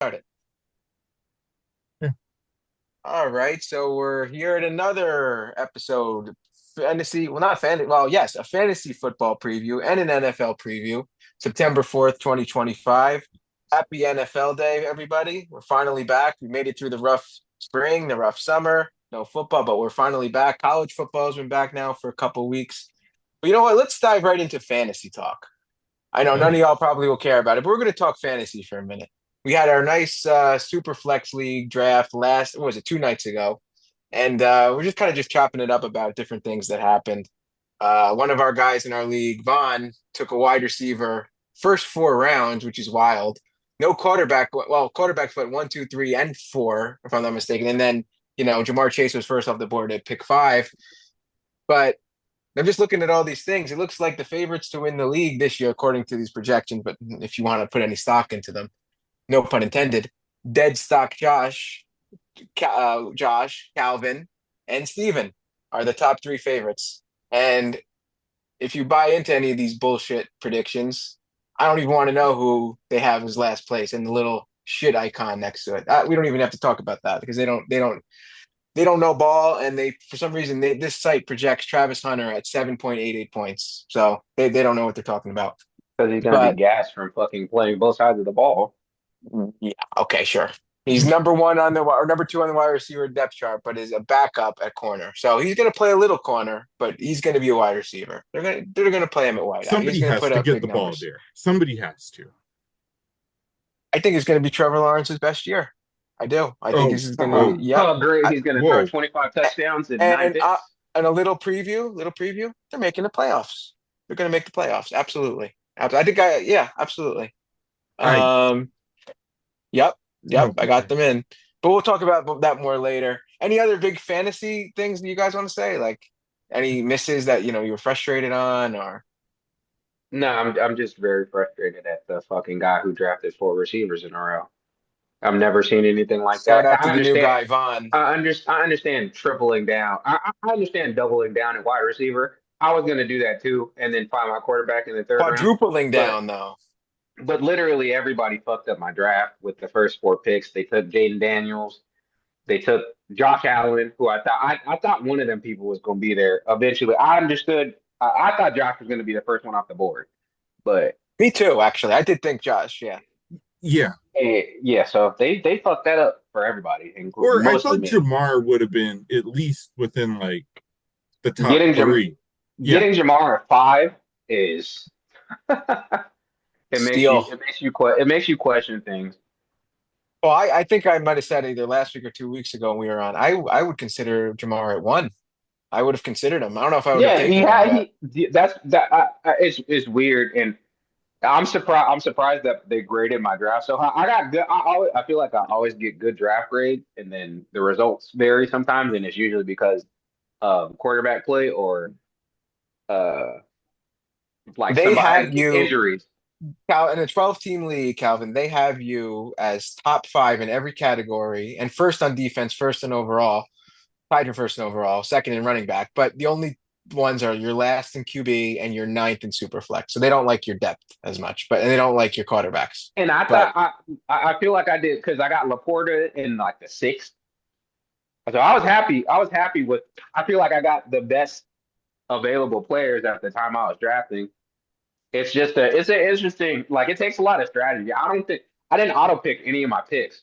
Started. Yeah. All right, so we're here at another episode. Fantasy, well, not fantasy. Well, yes, a fantasy football preview and an NFL preview. September 4th, 2025. Happy NFL Day, everybody. We're finally back. We made it through the rough spring, the rough summer, no football, but we're finally back. College football has been back now for a couple weeks. But you know what? Let's dive right into fantasy talk. I know none of Okay. y'all probably will care about it, but we're going to talk fantasy for a minute. We had our nice super flex league draft what was it, 2 nights ago, and we're just kind of just chopping it up about different things that happened. One of our guys in our league, Vaughn, took a wide receiver first 4 rounds, which is wild. No quarterback. Well, quarterbacks went 1, 2, 3, and 4, if I'm not mistaken. And then Jamar Chase was first off the board at pick 5. But I'm just looking at all these things. It looks like the favorites to win the league this year, according to these projections. But if you want to put any stock into them, no pun intended. Dead stock Josh, Calvin, and Steven are the top three favorites. And if you buy into any of these bullshit predictions, I don't even want to know who they have as last place and the little shit icon next to it. We don't even have to talk about that because they don't know ball, and they for some reason this site projects Travis Hunter at 7.88 points. So they don't know what they're talking about. Because he's gonna be But gassed from fucking playing both sides of the ball. yeah, okay, sure. He's number one on the or number two on the wide receiver depth chart, but is a backup at corner. So he's going to play a little corner, but he's going to be a wide receiver. They're going to play him at wide out. He's Somebody going to has put to up get big the ball numbers. there. Somebody has to. I think it's going to be Trevor Lawrence's best year. I do. I think Oh, this is going to. oh, Yep. Oh, great. I, He's gonna throw whoa. 25 touchdowns and nine and picks. and a little preview. They're making the playoffs. They're going to make the playoffs. Absolutely. I think yeah, absolutely. I, Um, yep, oh yep. I got boy. them in, but we'll talk about that more later. Any other big fantasy things that you guys want to say? Like any misses that you were frustrated on, or No, I'm just very frustrated at the fucking guy who drafted four receivers in a row. I've never seen anything like shout that. out to the new guy Vaughn, I understand tripling down. I understand doubling down at wide receiver. I was gonna do that too, and then find my quarterback in the third round. quadrupling But down though. but literally everybody fucked up my draft with the first four picks. They took Jaden Daniels. They took Josh Allen, who I thought one of them people was going to be there eventually. I understood. I thought Josh was going to be the first one off the board, but Me too, actually. I did think Josh. Yeah, Yeah. yeah. So they fucked that up for everybody, including Or I mostly thought me. Jamar would have been at least within like the top Getting Jam, three. Yeah. getting Jamar at 5 is steal. it makes you question things. Well, I think I might have said either last week or 2 weeks ago when we were on. I would consider Jamar at 1. I would have considered him. I don't know if I would have Yeah, he taken him, had but that. It's weird, and I'm surprised. I'm surprised that they graded my draft so high. I got good. I feel like I always get good draft grades, and then the results vary sometimes, and it's usually because of quarterback play or uh like they somebody have you. injuries. In a 12-team league, Calvin, they have you as top 5 in every category and first on defense, first in overall, tied for first in overall, second in running back. But the only ones are your last in QB and your ninth in super flex. So they don't like your depth as much, but and they don't like your quarterbacks. And I But thought I feel like I did because I got Laporta in like the sixth, so I was happy. I was happy with. I feel like I got the best available players at the time I was drafting. It's an interesting, like, it takes a lot of strategy. I don't think I didn't auto pick any of my picks.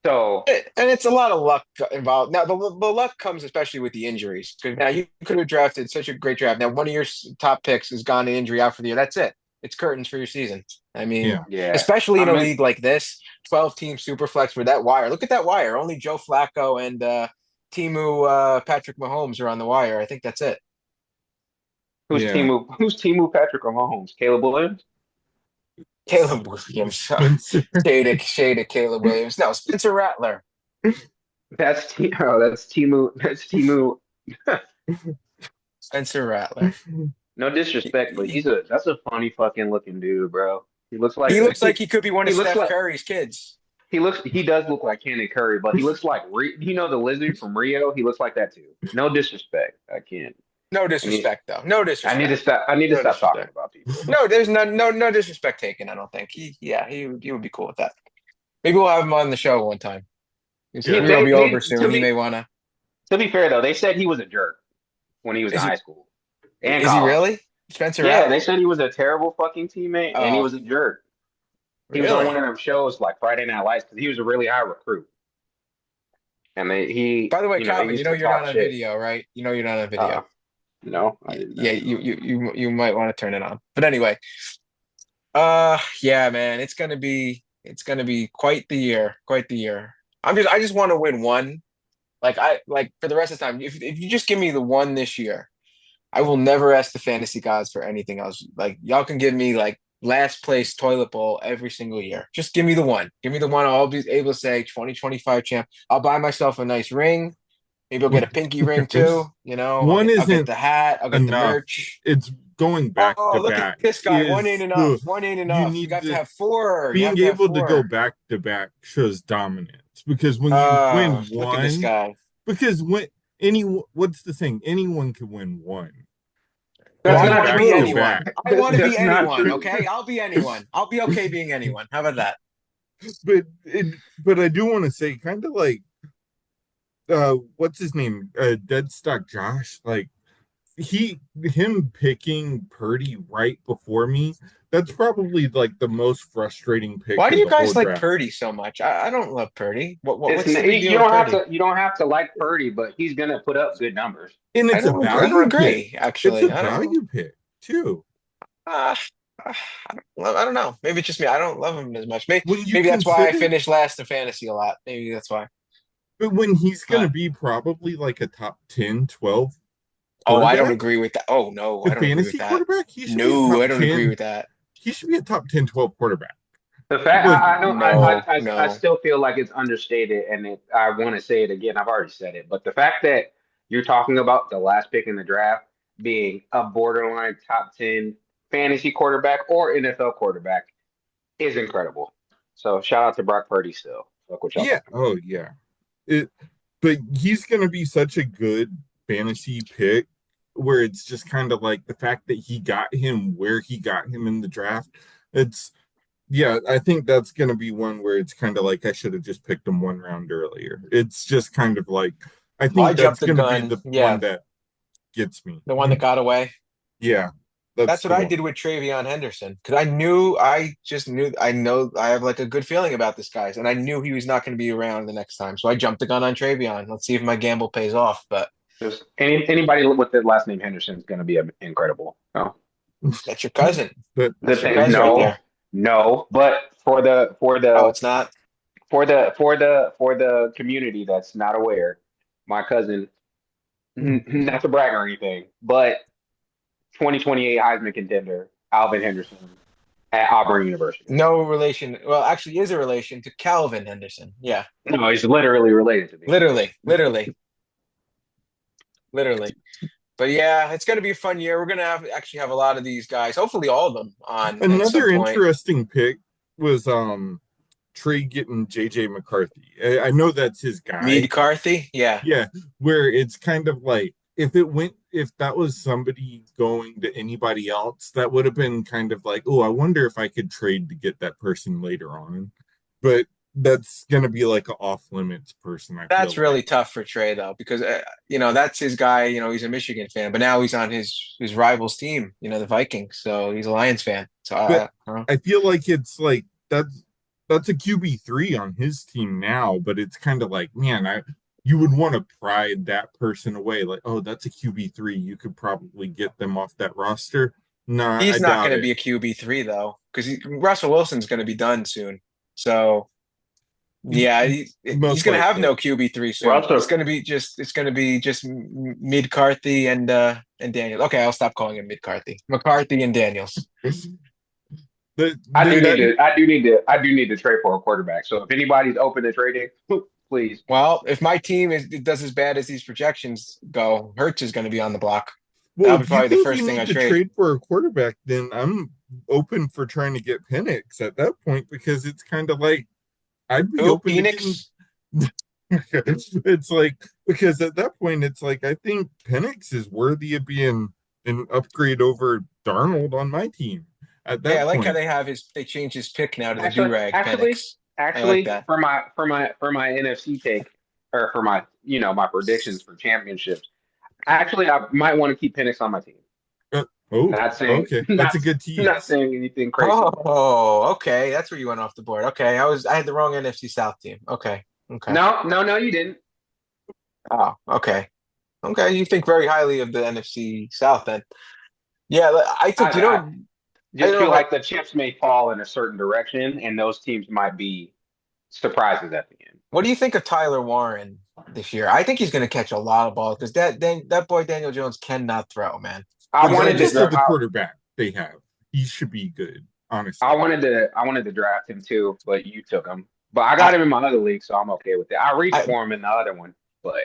So and it's a lot of luck involved. Now the luck comes especially with the injuries. Because now you could have drafted such a great draft. Now one of your top picks has gone to injury out for the year. That's it. It's curtains for your season. I mean, Yeah. yeah, especially I in a meant league like this, 12-team super flex with that wire. Look at that wire. Only Joe Flacco and Patrick Mahomes are on the wire. I think that's it. Yeah. Who's Timu Patrick Mahomes? Caleb Williams? Caleb Williams. Spencer. Shade of Caleb Williams. No, Spencer Rattler. That's Timu. Spencer Rattler. No disrespect, but that's a funny fucking looking dude, bro. He looks like He looks like he could be one he of looks Steph like Curry's kids. he does look like Cannon Curry, but he looks like the lizard from Rio. He looks like that too. No disrespect. I can't. No I need disrespect, though. No disrespect. I need to No stop talking disrespect. about people. No, there's no disrespect taken. I don't think he. Yeah, he would be cool with that. Maybe we'll have him on the show one time. His He, Yeah. career will be over they soon. He may wanna. to be fair though, they said he was a jerk when he was in Is he? high school and Is he college. really? Spencer Yeah, Rattler? they said he was a terrible fucking teammate and he Oh, was a jerk. He was on one really? of them shows like Friday Night Lights because he was a really high recruit, and By the way, he Calvin, you used know to you're talk not on shit. video, right? You know you're not on Uh, video. no, I didn't Yeah, know. you might want to turn it on. But anyway, yeah, man, it's gonna be quite the year, quite the year. I just want to win one. Like for the rest of the time, if you just give me the one this year, I will never ask the fantasy gods for anything else. Like y'all can give me like last place toilet bowl every single year. Just give me the one. Give me the one. I'll be able to say 2025 champ. I'll buy myself a nice ring. Maybe I'll get a pinky ring too. One I'll get isn't the hat. I'll get the enough. merch. It's going back Oh, to look at back this guy. One ain't is enough. the One ain't you enough. You need got to to have four. You being have to have able to go four. back to back shows dominance because when you win Look at this one, guy. because when any what's the thing? Anyone can win one. But That's I Going not want to back be true. to anyone. back, I want to be That's not anyone. true. Okay, I'll be anyone. I'll be okay being anyone. How about that? but I do want to say kind of like what's his name? Deadstock Josh. Like him picking Purdy right before me, that's probably like the most frustrating pick Why do of you the whole guys like draft. Purdy so much? I don't love Purdy. It's What's the big deal you with don't have Purdy? to like Purdy, but he's gonna put up good numbers. And I it's a don't. I don't value pick. agree. It's a Actually, I don't. value pick too. Uh, I don't know. Maybe it's just me. I don't love him as much. When you Maybe that's why I consider, finished last in fantasy a lot. Maybe that's why. but when he's going to But be probably like a top 10, 12 oh, I don't quarterback, agree with that. Oh no, a I don't agree with fantasy that. quarterback, he should be a No, top I don't agree 10. with that. He should be a top 10, 12 quarterback. The fact Like, I don't No, I no. still feel like it's understated, and I want to say it again. I've already said it, but the fact that you're talking about the last pick in the draft being a borderline top 10 fantasy quarterback or NFL quarterback is incredible. So shout out to Brock Purdy still. Fuck what y'all yeah, talking oh, yeah. It, but he's going to be such a good fantasy pick where it's just kind of like the fact that he got him where he got him in the draft. It's, yeah, I think that's going to be one where it's kind of like I should have just picked him one round earlier. It's just kind of like, I Well, I think jumped that's the going to be gun. the one Yeah, that gets me. the one that got away. Yeah, that's That's what the I one. did with Travion Henderson because I know I have like a good feeling about this guy, and I knew he was not going to be around the next time, so I jumped the gun on Travion. Let's see if my gamble pays off. But Just anybody with the last name Henderson is going to be incredible. No, that's your cousin. But the That's your thing, there you cousin right go. no, there. no. But Oh, it's not. for the community that's not aware, my cousin, not to brag or anything, but 2028 Heisman contender Alvin Henderson at Auburn University. No relation. Well, actually, is a relation to Calvin Henderson. Yeah, No, he's literally related to me. literally, literally, literally. But yeah, it's going to be a fun year. We're going to actually have a lot of these guys, hopefully all of them on at some Another point. interesting pick was Trey getting JJ McCarthy. I know that's his Mead guy. Carthy, yeah. Yeah, where it's kind of like if that was somebody going to anybody else, that would have been kind of like, oh, I wonder if I could trade to get that person later on. But that's gonna be like an off limits person, I feel That's like. really tough for Trey though, because that's his guy. He's a Michigan fan, but now he's on his rival's team, the Vikings. So he's a Lions fan. So But I don't know. I feel like it's like that's a QB3 on his team now, but it's kind of like, man, you would want to pride that person away. Like, oh, that's a QB3. You could probably get them off that roster. Nah, I He's not doubt going to it. be a QB3 though, because Russell Wilson's going to be done soon. So yeah, he's Most going to have likely. no QB3 soon. It's Russell, going to be just Mid Carthy and Daniels. Okay, I'll stop calling him Mid Carthy. McCarthy and Daniels. That I do need to trade for a quarterback. So if anybody's open to trading, please. Well, if my team does as bad as these projections go, Hertz is going to be on the block. well, That'll be if you probably the think you first thing need I to trade. trade for a quarterback, then I'm open for trying to get Penix at that point because it's kind of like I'd be Who? open to getting. Phoenix? It's like because at that point it's like I think Penix is worthy of being an upgrade over Darnold on my team at Hey, I that like how point. they changed his pick now to the Actually, do-rag actually, Penix. I like Actually, that. for my NFC take, or for my my predictions for championships. Actually, I might want to keep Penix on my team. Oh, Not saying okay. That's not a good not tease. saying anything crazy. Oh, okay. That's where you went off the board. Okay, I had the wrong NFC South team. Okay, okay. No, no, no, you didn't. Oh, okay, okay. You think very highly of the NFC South then? Yeah, I took. I I just don't know feel how. like the chips may fall in a certain direction, and those teams might be surprises at the end. What do you think of Tyler Warren this year? I think he's going to catch a lot of balls because that boy Daniel Jones cannot throw, man. I wanted to Regardless of draft. the quarterback they have, he should be good, I honestly. wanted to. I wanted to draft him too, but you took him. But I I got him in my other league, so I'm okay with it. I reached I for him in the other one, but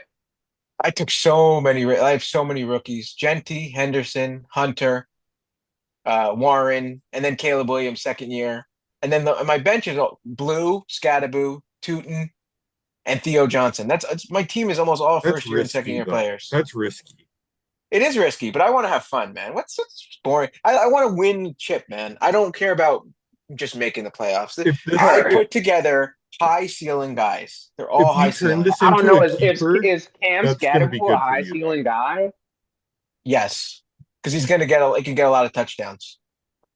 I took so many. I have so many rookies: Genty, Henderson, Hunter, Warren, and then Caleb Williams second year, and then my bench is all Blue, Scadaboo, Tootin, and Theo Johnson. My team is almost all That's first year and second risky, year though. players. That's risky. It is risky, but I want to have fun, man. What's boring? I want to win chip, man. I don't care about just making the playoffs. If all this, I right. put together high ceiling guys. They're all if you high turn ceiling. this I don't into know. a Is keeper, is Cam that's going to be Scatterpool a good for high you, though. ceiling guy? Yes, because he's going to get he can get a lot of touchdowns.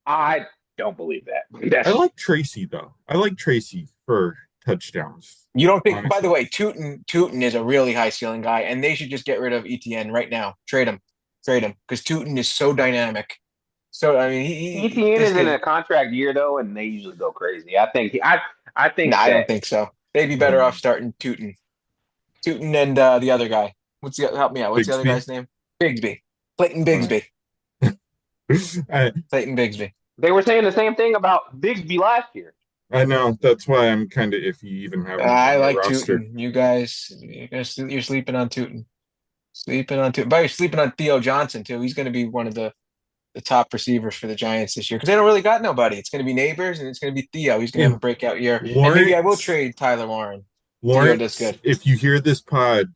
I don't believe that. I That's like Tracy, though. I like Tracy for touchdowns, You don't think? By the honestly. way, Tootin is a really high ceiling guy, and they should just get rid of ETN right now. Trade him, because Tootin is so dynamic. So I mean, ETN this is in kid. a contract year though, and they usually go crazy. I No, think I that don't think so. They'd be better off Um, starting Tootin and the other guy. Help me out? What's the other Bixby. guy's name? Bigsby. Clayton Uh, Bigsby. I, Clayton Bigsby. they were saying the same thing about Bigsby last year. I know. That's why I'm kind of iffy even having him I on my like roster. Tootin. You're sleeping on Tootin. Sleeping on Tootin. But you're sleeping on Theo Johnson too. He's going to be one of the top receivers for the Giants this year because they don't really got nobody. It's going to be Neighbors and it's going to be Theo. He's going to have Yeah. a breakout year. And maybe I will Lawrence, trade Tyler Warren. Theo does Lawrence, good. if you hear this pod,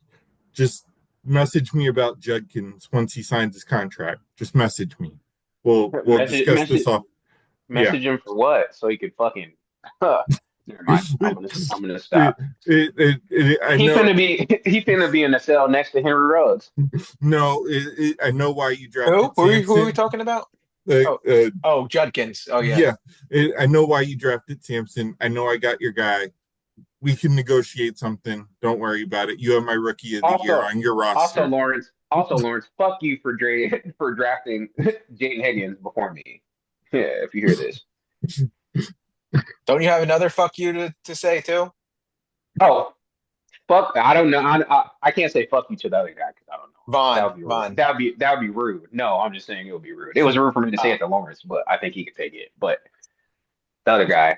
just message me about Judkins once he signs his contract. Just message me. We'll Message discuss this message off. Yeah. message him for what? So he could fucking. Never mind. I'm gonna It, stop. I know. He finna be in the cell next to Henry Ruggs. No, I know why you Who? drafted Who are we Samson. talking about? Uh, Oh, uh, oh, Judkins. Oh yeah. yeah, I know why you drafted Samson. I know I got your guy. We can negotiate something. Don't worry about it. You have my rookie of the year Also, on your also roster. Lawrence, also Lawrence, fuck you for for drafting Jaden Higgins before me. Yeah, if you hear this. Don't you have another fuck you to say too? Oh, fuck! I don't know. I can't say fuck you to the other guy because I don't know. That Vaughn. would be rude. Vaughn. That would be rude. No, I'm just saying it would be rude. It was rude for me to say Oh, it to Lawrence, but I think he could take it. But the other guy,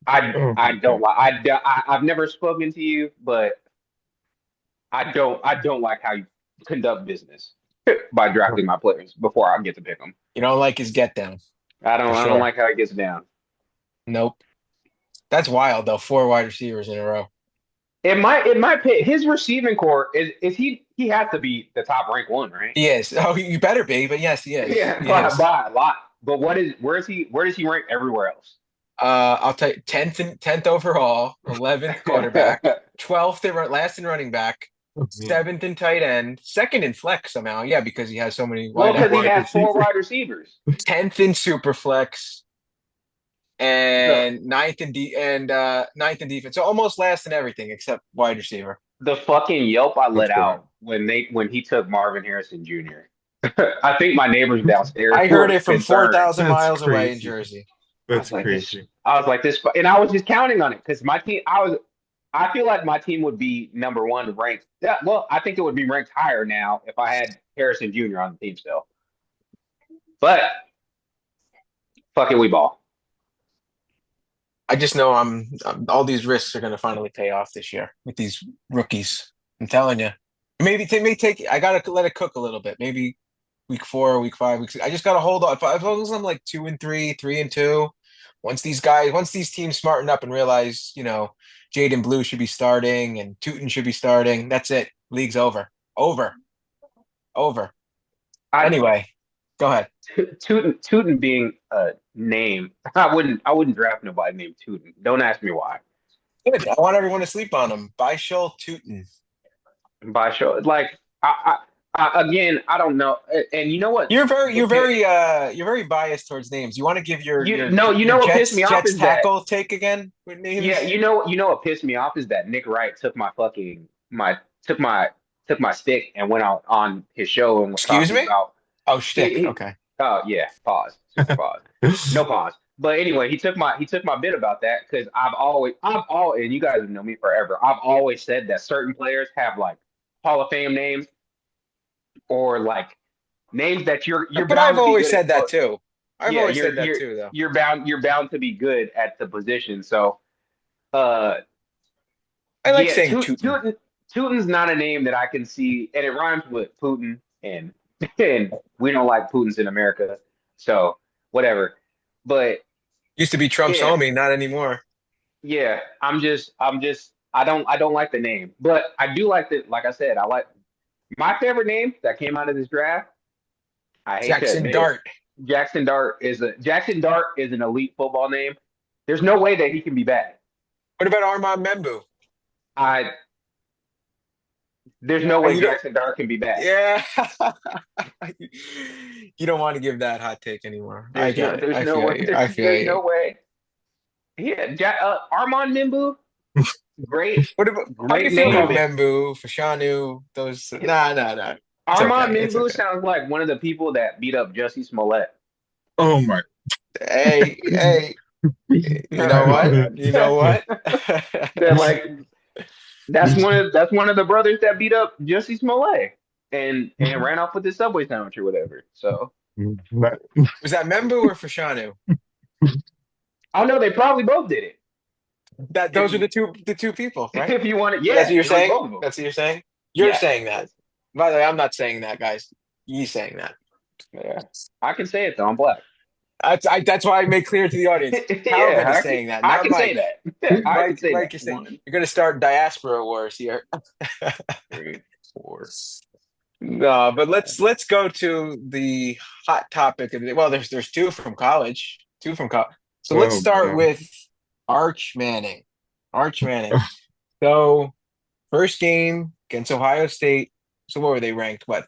Oh I my don't god. like. I've never spoken to you, but I don't like how you conduct business by drafting my players before I get to pick them. you don't like his get down for I don't sure. like how he gets down. Nope. That's wild though. Four wide receivers in a row. It might pay his receiving core is he has to be the top rank one, right? He is. Oh, you better be. But yes, he is. Yeah, He is. by a lot. But where does he rank everywhere else? I'll tell you, tenth overall, 11th quarterback, 12th last in running back, Oh, man. 7th in tight end, second in flex somehow. Yeah, because he has so many Well, because he wideouts. Wide has four receiver. wide receivers. 10th in super flex The and ninth in defense. So almost last in everything except wide receiver. the fucking Yelp I That's let bad. out when he took Marvin Harrison Jr. I think my neighbors downstairs I heard were it from concerned. 4,000 That's miles away in crazy. Jersey. I was That's like this. crazy. I was like this, and I was just counting on it because my team. I feel like my team would be number one ranked. Yeah, well, I think it would be ranked higher now if I had Harrison Jr. on the team still. But fuck it, we ball. I just know all these risks are going to finally pay off this year with these rookies. I'm telling you. Maybe they may take. I gotta let it cook a little bit. Maybe week 4, week 5, week 6. I just gotta hold on. As long as I'm like 2-3, 3-2, once these teams smarten up and realize, Jaden Blue should be starting and Tootin should be starting, that's it. League's over. Over. Over. I Anyway, go ahead. Tootin being a name, I wouldn't draft nobody named Tootin. Don't ask me why. Good. I want everyone to sleep on him. Bishol Tootin. By show, like again, I don't know. And you know what? The pit, You're very biased towards names. You want to give your you your no, you your know what pissed me off Jets is that tackle take again with yeah, names? you know what pissed me off is that Nick Wright took my fucking my took my took my stick and went out on his show and was Excuse talking me? about Oh, shtick. he Okay. oh yeah, pause, super pause. No pause. But anyway, he took my bit about that because I've always and you guys have known me forever. I've always said that certain players have like Hall of Fame names or like names that you're But I've bound to be always good at. said that too. I've Yeah, always said that too, though. you're bound to be good at the position. So uh I like yeah, saying Tootin. Tootin's not a name that I can see, and it rhymes with Putin, and and we don't like Putins in America, so whatever. But Used to be Trump's yeah, homie, not anymore. yeah, I don't like the name, but I do like the like I said, I like my favorite name that came out of this draft. I hate to Jackson admit it. Dart. Jackson Dart is an elite football name. There's no way that he can be bad. What about Armand Membu? I there's no way You don't. Jackson Dart can be bad. Yeah. You don't want to give that hot take anymore. I get it. There's I no feel way you. I feel there's you. no way. Yeah, Armand Nimbu, What about how do you great feel about name. Membu, Fashanu? Those nah. It's Armand okay. It's Nimbu okay. sounds like one of the people that beat up Jussie Smollett. Oh my. Hey, you know what? You know what? They're like that's one of the brothers that beat up Jussie Smollett and ran off with his Subway sandwich or whatever. So Was that Membu or Fashanu? I know they probably both did it. That If those are you the two people, right? if you want it, That's yeah, what you're it was saying? both of them. That's what you're saying? You're Yes. saying that. By the way, I'm not saying that, guys. You saying that. Yeah. I can say it though. I'm black. That's why I make clear to the audience. Calvin Yeah, is saying that, I not can say Mike. that. I can say that. Mike is saying One, you're going to start diaspora wars here. three, four. No, but let's go to the hot topic of the well, there's two from college. Two from college. So let's oh start god. with Arch Manning. Arch Manning. So first game against Ohio State. So what were they ranked? What,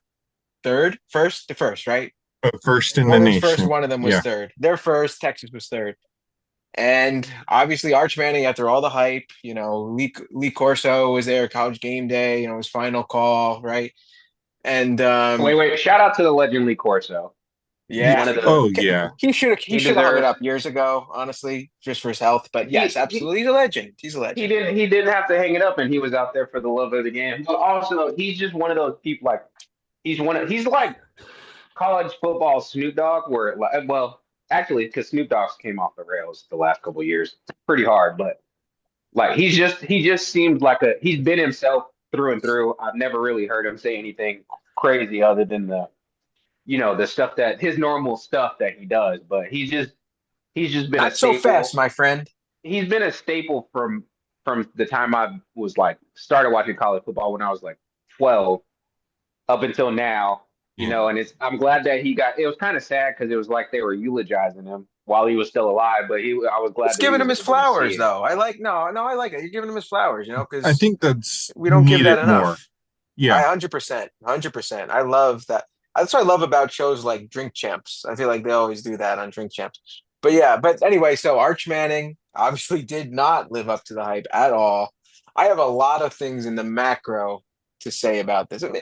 third? First? The first, right? First in the One was first, nation. one of them was Yeah. third. They're first, Texas was third. And obviously Arch Manning, after all the hype, Lee Corso was there, college game day, his final call, right? And Wait. Shout out to the legend Lee Corso. Yeah. One of the Oh yeah. he he should have hung it deserves. up years ago, honestly, just for his health. But yes, He he absolutely, he's a legend. He's a legend. he didn't have to hang it up, and he was out there for the love of the game. But also, he's just one of those people. Like he's like college football Snoop Dogg, where like well, actually, because Snoop Dogg's came off the rails the last couple of years, pretty hard. But like he just seems like he's been himself through and through. I've never really heard him say anything crazy other than the the stuff that his normal stuff that he does. But he's just been a Not so fast, staple. my friend. He's been a staple from the time I was like started watching college football when I was like 12 up until now. And I'm glad that he got. It was kind of sad because it was like they were eulogizing him while he was still alive. But I was glad It's that he giving him was his able to see flowers, it. though. I like no, I like it. You're giving him his flowers, I because think that's we don't give that needed more. enough. I Yeah. 100%, 100%. I love that. That's what I love about shows like Drink Champs. I feel like they always do that on Drink Champs. But yeah, but anyway, so Arch Manning obviously did not live up to the hype at all. I have a lot of things in the macro to say about this. I mean,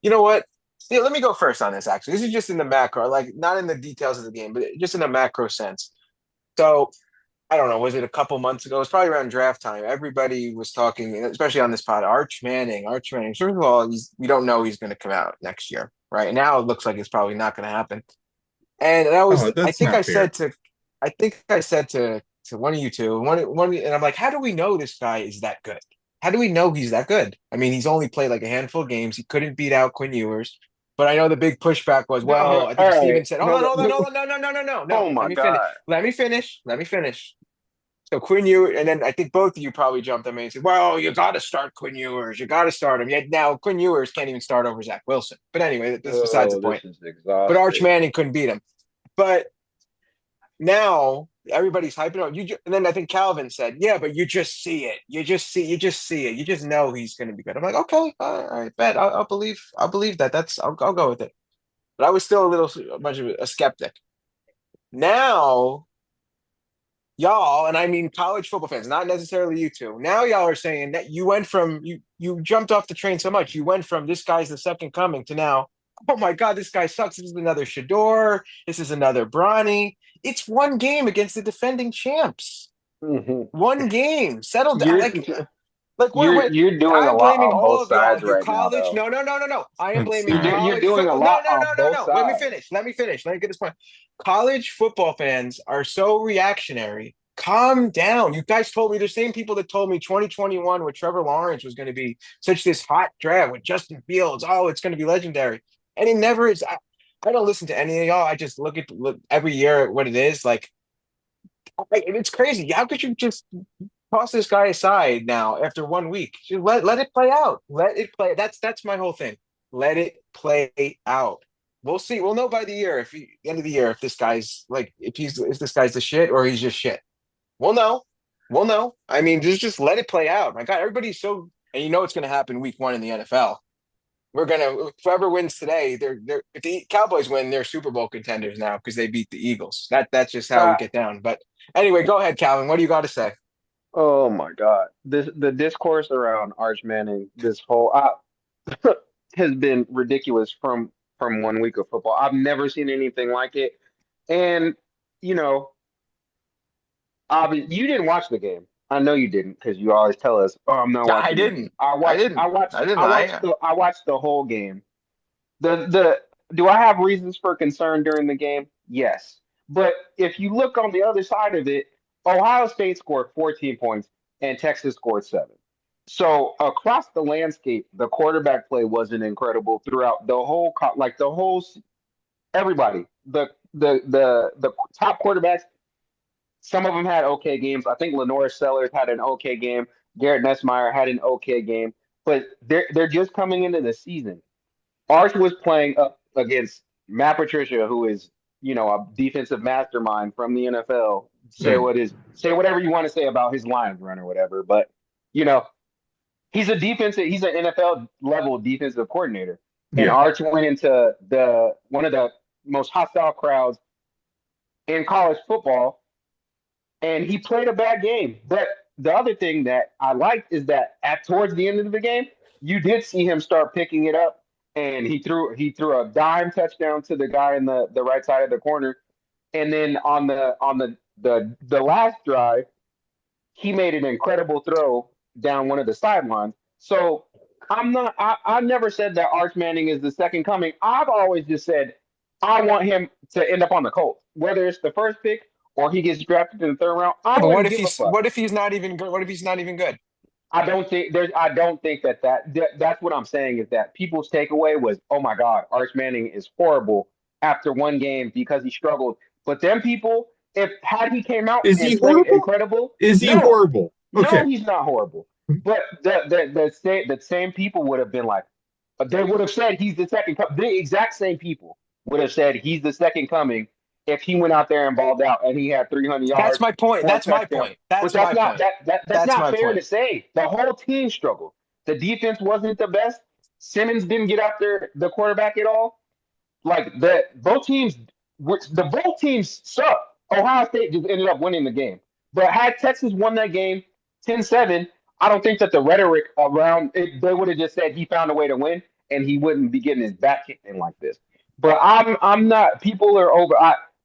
you know what? Yeah, let me go first on this, actually. This is just in the macro, like not in the details of the game, but just in a macro sense. So I don't know, was it a couple months ago? It was probably around draft time. Everybody was talking, especially on this pod, Arch Manning, Arch Manning. First of all, we don't know he's going to come out next year. Right now, it looks like it's probably not going to happen. And Oh, that's not fair. I think I said to one of you two, and I'm like, how do we know this guy is that good? How do we know he's that good? I mean, he's only played like a handful of games. He couldn't beat out Quinn Ewers. But I know the big pushback was, No, well, I all think right. Steven said, No, hold on, no. oh Let my me finish. God. Let me finish. Let me finish. So Quinn Ewers, and then I think both of you probably jumped on me and said, "Well, you got to start Quinn Ewers. You got to start him." Yet now Quinn Ewers can't even start over Zach Wilson. But anyway, that's besides the Oh, point. this is But Arch exhausting. Manning couldn't beat him. But now everybody's hyping on and then I think Calvin said, "Yeah, but you just see it. You just see it. You just know he's going to be good." I'm like, "Okay, all right, bet. I'll believe that. I'll go with it." But I was still a little much of a skeptic. Now, y'all, and I mean college football fans, not necessarily you two. Now y'all are saying that you jumped off the train so much. You went from this guy's the second coming to now, oh my God, this guy sucks. This is another Shador. This is another Bronny. It's one game against the defending champs. Mhm. One game. Settled down. You're Like you're you're doing a I'm lot blaming on all both of y'all. sides You right now, college. though. No. I am It's blaming not. You're college doing a football. lot on both No. Let me sides. finish. Let me finish. Let me get this point. College football fans are so reactionary. Calm down. You guys told me the same people that told me 2021 with Trevor Lawrence was going to be such this hot draft with Justin Fields. Oh, it's going to be legendary. And it never is. I don't listen to any of y'all. I just look every year at what it is. Like, it's crazy. How could you just toss this guy aside now after 1 week? Just let it play out. Let it play. That's my whole thing. Let it play out. We'll see. We'll know by the end of the year if this guy's like if this guy's the shit or he's just shit. We'll know. We'll know. I mean, just let it play out. My God, everybody's so and you know it's going to happen week 1 in the NFL. We're gonna whoever wins today. They're if the Cowboys win, they're Super Bowl contenders now because they beat the Eagles. That's just how we Uh, get down. But anyway, go ahead, Calvin. What do you got to say? oh my God, the discourse around Arch Manning this whole has been ridiculous from 1 week of football. I've never seen anything like it, and you know, you didn't watch the game. I know you didn't because you always tell us, "Oh, I'm not I watching the game." didn't. I I didn't. watched. I didn't. I I watched the whole game. The do I have reasons for concern during the game? Yes. But if you look on the other side of it, Ohio State scored 14 points and Texas scored 7. So across the landscape, the quarterback play wasn't incredible throughout the whole like the whole everybody. The top quarterbacks, some of them had okay games. I think Lenore Sellers had an okay game. Garrett Nussmeier had an okay game, but they're just coming into the season. Arch was playing up against Matt Patricia, who is, a defensive mastermind from the NFL. Mm, Say whatever you want to say about his Lions run or whatever, but you know, he's an NFL level defensive coordinator. And yeah. Arch went into the one of the most hostile crowds in college football and he played a bad game. But the other thing that I liked is that at towards the end of the game, you did see him start picking it up, and he threw a dime touchdown to the guy in the right side of the corner, and then on the last drive, he made an incredible throw down one of the sidelines. So I never said that Arch Manning is the second coming. I've always just said I want him to end up on the Colts, whether it's the first pick or he gets drafted in the third round. I but wouldn't give a fuck. what if he's not even good? What if he's not even good? I don't think that's what I'm saying is that people's takeaway was, oh my God, Arch Manning is horrible after one game because he struggled. But them people, if had he came out Is he and played horrible? incredible, Is he no, horrible? no, Okay. he's not horrible. But the same people would have been like, they would have said he's the second. The exact same people would have said he's the second coming if he went out there and balled out and he had 300 That's yards, my point. 4 touchdowns. But That's my point. that's That's not my fair point. to say. The whole team struggled. The defense wasn't the best. Simmons didn't get after the quarterback at all. Like both teams suck. Ohio State just ended up winning the game. But had Texas won that game 10-7, I don't think that the rhetoric around it, they would have just said he found a way to win and he wouldn't be getting his back kicked in like this. But I'm not people are over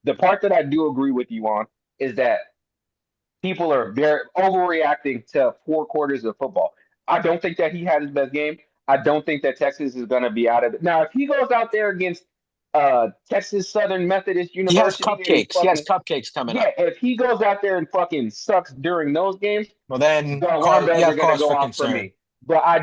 the part that I do agree with you on is that people are very overreacting to 4 quarters of football. I don't think that he had his best game. I don't think that Texas is going to be out of it. Now, if he goes out there against Texas Southern Methodist University and he He has fucking cupcakes coming yeah, up. if he goes out there and fucking sucks during those games, Well, then the alarm you bells are have going to cause go for off for concern. me. But I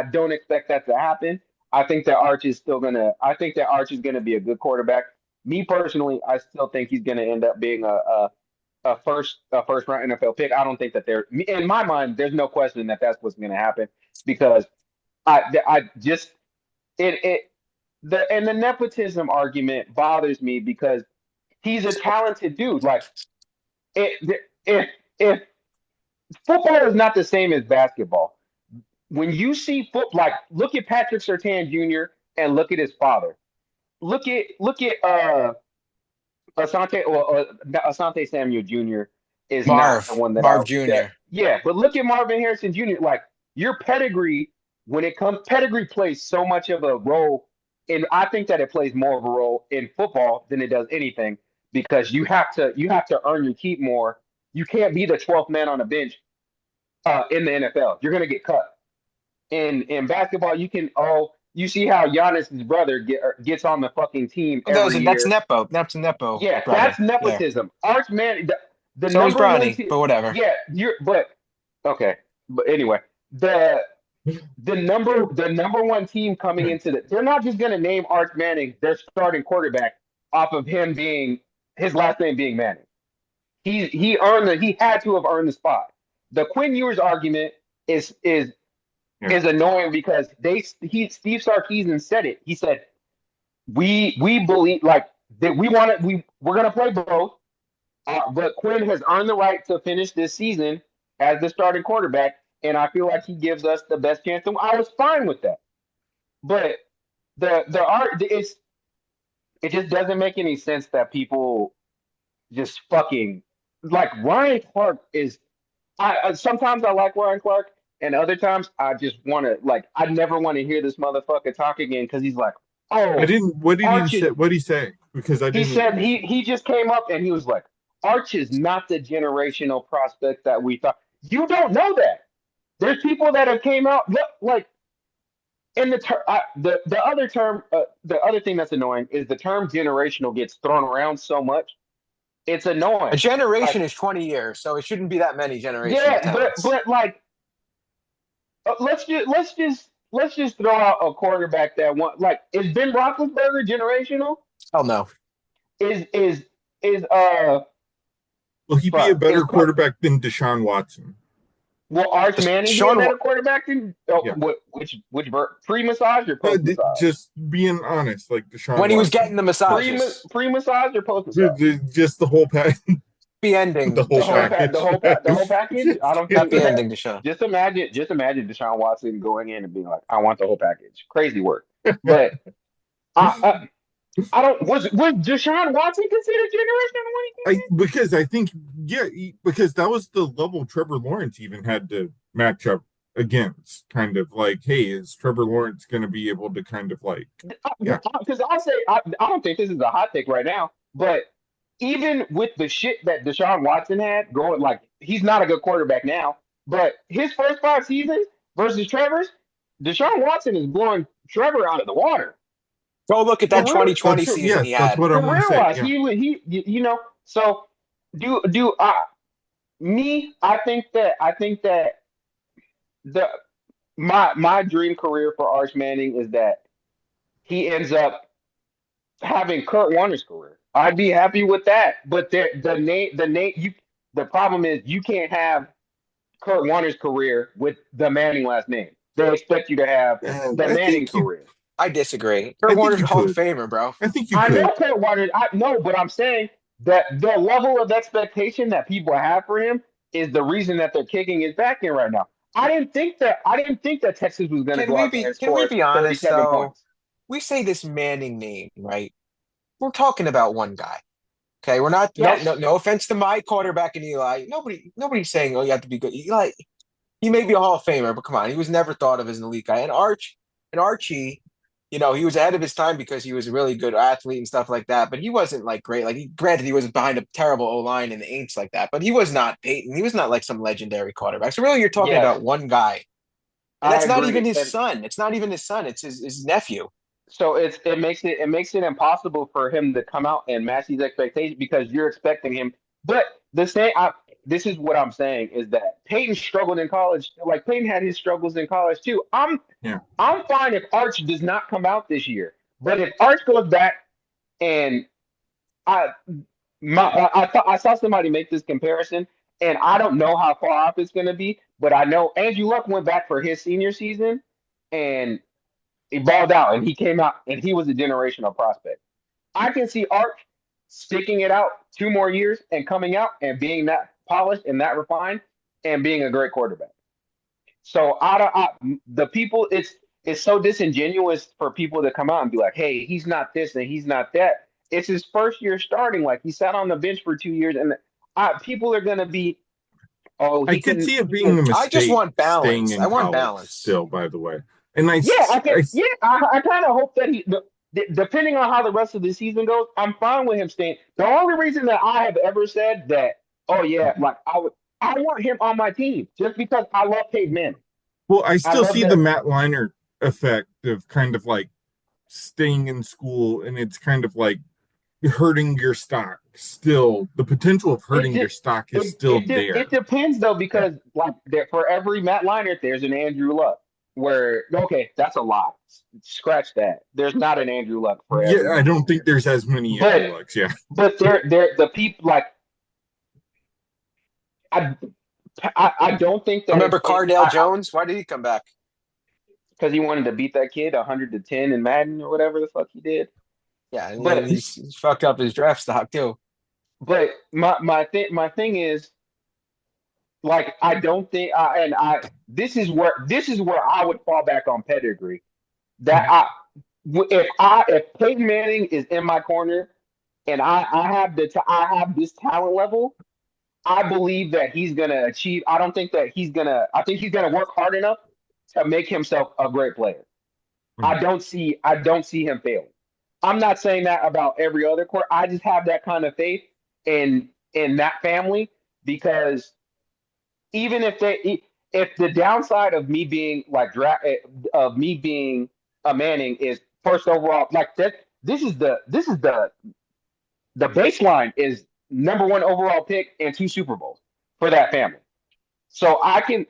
don't expect that to happen. I think that Arch is gonna be a good quarterback. Me personally, I still think he's gonna end up being a first round NFL pick. I don't think that in my mind, there's no question that that's what's gonna happen because I just it the nepotism argument bothers me because he's a talented dude. Like if football is not the same as basketball, when you see like look at Patrick Surtain Jr. and look at his father. Look at Asante Samuel Jr. is not the one that Marv Jr. yeah, but look at Marvin Harrison Jr. Like your pedigree when it comes pedigree plays so much of a role, and I think that it plays more of a role in football than it does anything because you have to earn your keep more. You can't be the 12th man on the bench in the NFL. You're gonna get cut. In basketball, you can you see how Giannis's brother gets on the fucking team every That's year. Nepo. That's a Nepo Yeah, brother that's there. nepotism. Arch man, the So is number one Bronny, team. but whatever. Yeah, you're but okay. But anyway, the number one team coming into they're not just gonna name Arch Manning their starting quarterback off of him being his last name being Manning. He had to have earned the spot. The Quinn Ewers argument Yeah. is annoying because Steve Sarkisian said it. He said we believe like that we're gonna play both, but Quinn has earned the right to finish this season as the starting quarterback, and I feel like he gives us the best chance. I was fine with that, but the art it just doesn't make any sense that people just fucking like Ryan Clark is. Sometimes I like Ryan Clark, and other times I just want to like I never want to hear this motherfucker talk again because he's like, I oh, didn't. What did he Arch say? is. What did he say? Because I He didn't even said listen. he just came up and he was like, Arch is not the generational prospect that we thought. You don't know that. There's people that have came out like in the other term. The other thing that's annoying is the term generational gets thrown around so much. It's A annoying. Like generation is 20 years, so it shouldn't be that many generational yeah, but talents. but like let's just throw out a quarterback that want like is Ben Roethlisberger generational? Hell no. Is Will he be a fuck is better quarterback than Deshaun Watson? will Arch Manning be a Sean, better quarterback than Yeah. pre massage or post massage? Just being honest, like Deshaun when he was getting Watson. the massages, Pre massage or post massage? Just the whole pack, happy the ending, whole Deshaun. package. The whole package. I don't think Happy that. ending, Deshaun. Just imagine Deshaun Watson going in and being like, "I want the whole package." Crazy work, but I I don't was Deshaun Watson considered generational when he I came in? because I think because that was the level Trevor Lawrence even had to match up against. Kind of like, hey, is Trevor Lawrence going to be able to kind of like, yeah, Because I'll say I don't think this is a hot take right now, but even with the shit that Deshaun Watson had going, like he's not a good quarterback now, but his first 5 seasons versus Trevor's, Deshaun Watson is blowing Trevor out of the water. Go look at that Career 2020 season yeah, he that's had. what I want to career say. wise, Yeah, so do I think that the my dream career for Arch Manning is that he ends up having Kurt Warner's career. I'd be happy with that. But the problem is you can't have Kurt Warner's career with the Manning last name. They expect you to have the I Manning think you, career. I disagree. I Kurt think Warner's a you Hall of could. Famer, bro. I think you I know could. Kurt Warner. I know, but I'm saying that the level of expectation that people have for him is the reason that they're kicking his back in right now. I didn't think that Texas was going to go out there and Can we score be honest 37 though? points. We say this Manning name, right? We're talking about one guy. Okay, we're not. Yes. No offense to my quarterback and Eli. Nobody's saying, oh, you have to be good. Eli, he may be a Hall of Famer, but come on, he was never thought of as an elite guy. And Archie, he was ahead of his time because he was a really good athlete and stuff like that. But he wasn't like great. Like, granted, he was behind a terrible O line and the Aints like that. But he was not Peyton. He was not like some legendary quarterback. So really, you're talking Yes. about one guy, and I that's not even agree. his And son. It's not even his son. It's his nephew. so it makes it impossible for him to come out and match these expectations because you're expecting him. But this is what I'm saying is that Peyton struggled in college. Like Peyton had his struggles in college too. Yeah, I'm fine if Arch does not come out this year, but if Arch goes back and I I saw somebody make this comparison, and I don't know how far off it's going to be, but I know Andrew Luck went back for his senior season, and he balled out, and he came out, and he was a generational prospect. I can see Arch sticking it out 2 more years and coming out and being that polished and that refined and being a great quarterback. So the people, it's so disingenuous for people to come out and be like, "Hey, he's not this and he's not that." It's his first year starting. Like he sat on the bench for 2 years, and people are gonna be, "Oh, I he could couldn't." see it being a I just mistake want staying balance. I in want college balance. still, by the way. And Yeah, I can. Yeah, I kind of hope that depending on how the rest of the season goes, I'm fine with him staying. The only reason that I have ever said that, oh yeah, like I want him on my team just because I love Peyton Manning. well, I I still love see the that. Matt Leinart effect of kind of like staying in school, and it's kind of like hurting your stock. Still, the potential of It hurting your just stock is still it there. depends though Yeah. because like there for every Matt Leinart, there's an Andrew Luck. Where okay, that's a lot. Scratch that. There's not an Andrew Luck for Yeah, every I Matt don't think Leinart. there's as many Andrew But Lucks. Yeah. they're the people like I I don't think that it's Remember Cardale Jones? Why did he come back? because he wanted to beat that kid 100-10 in Madden or whatever the fuck he did. Yeah, and then But he's fucked up his draft stock too. my thing is like I don't think and I this is where I would fall back on pedigree. That if Peyton Manning is in my corner and I have this talent level, I believe that he's gonna achieve. I don't think that he's gonna. I think he's gonna work hard enough to make himself a great player. I don't see him failing. I'm not saying that about every other court. I just have that kind of faith in that family because even if the downside of me being like of me being a Manning is first overall like that this is the baseline is number one overall pick and two Super Bowls for that family. So I can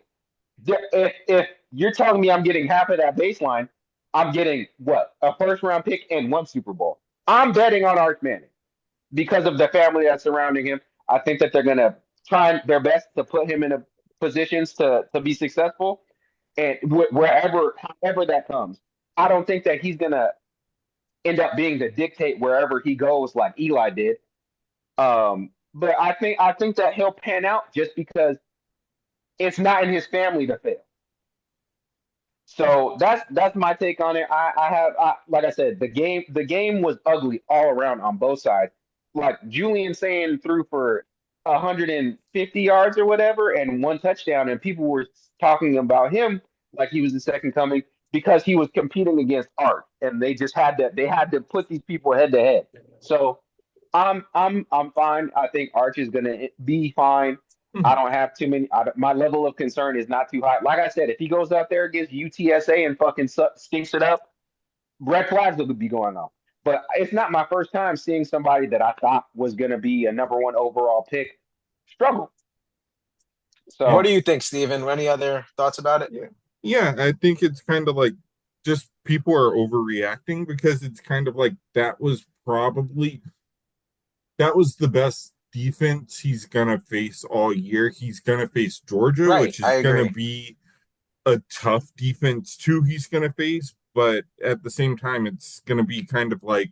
if you're telling me I'm getting half of that baseline, I'm getting what a first round pick and one Super Bowl. I'm betting on Arch Manning because of the family that's surrounding him. I think that they're gonna try their best to put him in a positions to be successful, and wherever however that comes. I don't think that he's gonna end up being the dictate wherever he goes like Eli did. But I think that he'll pan out just because it's not in his family to fail. So that's my take on it. Like I said, the game was ugly all around on both sides. Like Julian saying threw for 150 yards or whatever and one touchdown, and people were talking about him like he was the second coming because he was competing against Art, and they had to put these people head to head. So I'm fine. I think Arch is gonna be fine. I don't have too many. My level of concern is not too high. Like I said, if he goes out there against UTSA and fucking stinks it up, red flags will be going on. But it's not my first time seeing somebody that I thought was going to be a number one overall pick struggle. What So do you think, Steven? Any other thoughts about it? Yeah. Yeah, I think it's kind of like just people are overreacting because it's kind of like that was the best defense he's gonna face all year. He's gonna face Georgia, Right, which I is gonna agree. be a tough defense too he's gonna face, but at the same time it's gonna be kind of like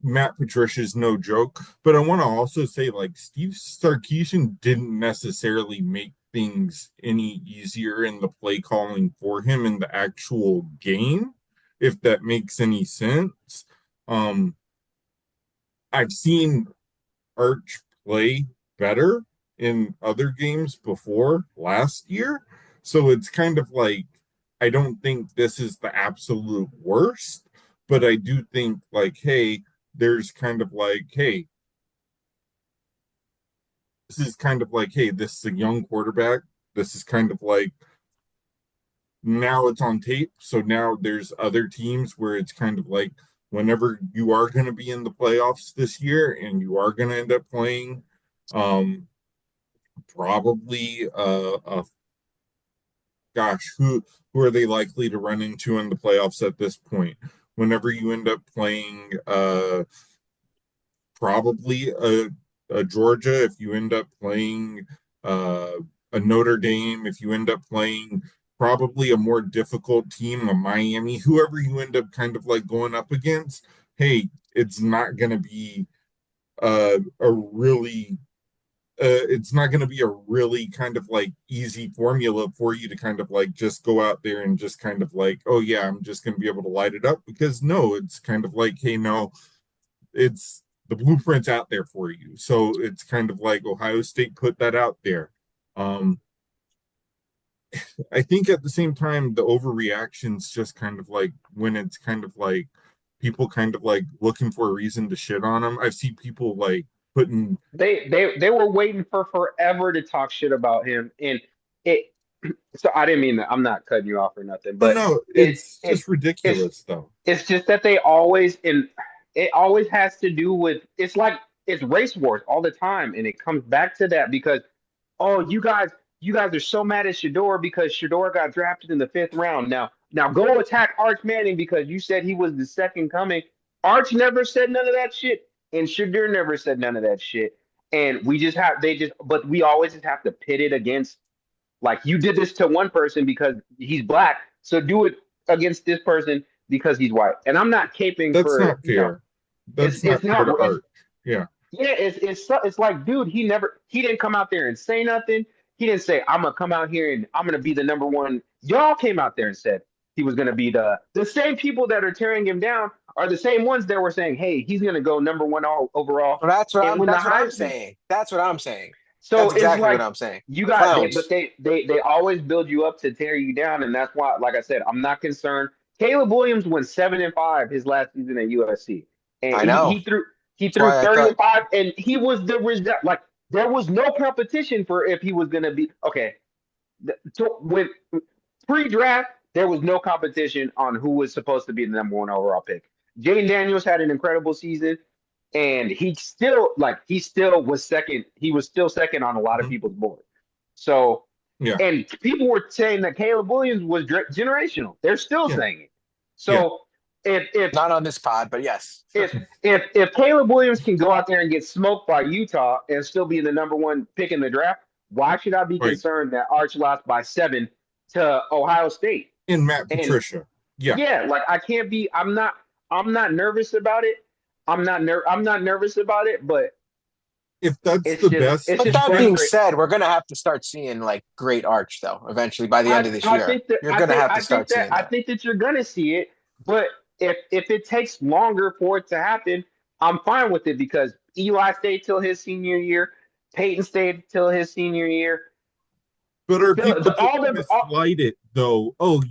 Matt Patricia's no joke. But I want to also say, like, Steve Sarkisian didn't necessarily make things any easier in the play calling for him in the actual game, if that makes any sense. Um, I've seen Arch play better in other games before last year. So it's kind of like, I don't think this is the absolute worst, but I do think, like, hey, there's kind of like, hey, this is kind of like, hey, this is a young quarterback. This is kind of like, now it's on tape. So now there's other teams where it's kind of like, whenever you are going to be in the playoffs this year and you are going to end up playing, um, probably gosh, who are they likely to run into in the playoffs at this point? Whenever you end up playing probably a Georgia, if you end up playing uh, a Notre Dame, if you end up playing probably a more difficult team, a Miami, whoever you end up kind of like going up against, hey, it's not going to be a really it's not going to be a really kind of like easy formula for you to kind of like just go out there and just kind of like, oh yeah, I'm just going to be able to light it up, because no, it's kind of like, hey, no, it's the blueprint's out there for you. So it's kind of like Ohio State put that out there. Um, I think at the same time, the overreactions just kind of like when it's kind of like people kind of like looking for a reason to shit on them. I've seen people like putting, They were waiting for forever to talk shit about him, and it. So I didn't mean that. I'm not cutting you off or nothing, no, but no, it it's it just it's ridiculous though. it's just that they always and it always has to do with it's like it's race wars all the time, and it comes back to that because oh, you guys are so mad at Shador because Shador got drafted in the fifth round. Now go attack Arch Manning because you said he was the second coming. Arch never said none of that shit, and Shador never said none of that shit. And we just have they just, but we always just have to pit it against like you did this to one person because he's black, so do it against this person because he's white. And I'm not caping That's for not fair. it's That's it's not fair not to it's Art. Yeah, yeah, it's like, dude, he didn't come out there and say nothing. He didn't say, I'm gonna come out here and I'm gonna be the number one. Y'all came out there and said he was gonna be the same people that are tearing him down are the same ones that were saying, hey, he's gonna go number one overall Well, and win the that's what I'm Heisman. saying. That's what I'm saying. So That's it's exactly what like I'm saying. you got they, but Clowns. they always build you up to tear you down, and that's why, like I said, I'm not concerned. Caleb Williams went 7-5 his last season at USC, and I he, know. he threw he That's threw why I thought 30-5, and he was the result. Like there was no competition for if he was going to be okay. With pre-draft, there was no competition on who was supposed to be the number one overall pick. Jane Daniels had an incredible season, and he still was second. He was still second on a lot of mhm, people's board. So, yeah, and people were saying that Caleb Williams was generational. They're still yeah, saying it. yeah. So, if if not on this pod, but yes. if Caleb Williams can go out there and get smoked by Utah and still be the number one pick in the draft, why should I be Right. concerned that Arch lost by 7 to Ohio State? In Matt And Patricia. Yeah. yeah, like I can't be. I'm not nervous about it. I'm not nervous about it, but If that's the best it's But just that being frustrating. said, we're gonna have to start seeing like great arch though. Eventually, by the end of this I year, think that you're gonna have to start seeing I that. think that you're gonna see it, but if it takes longer for it to happen, I'm fine with it because Eli stayed till his senior year, Peyton stayed till his senior year. But are people just All going them, to slight it though? Oh,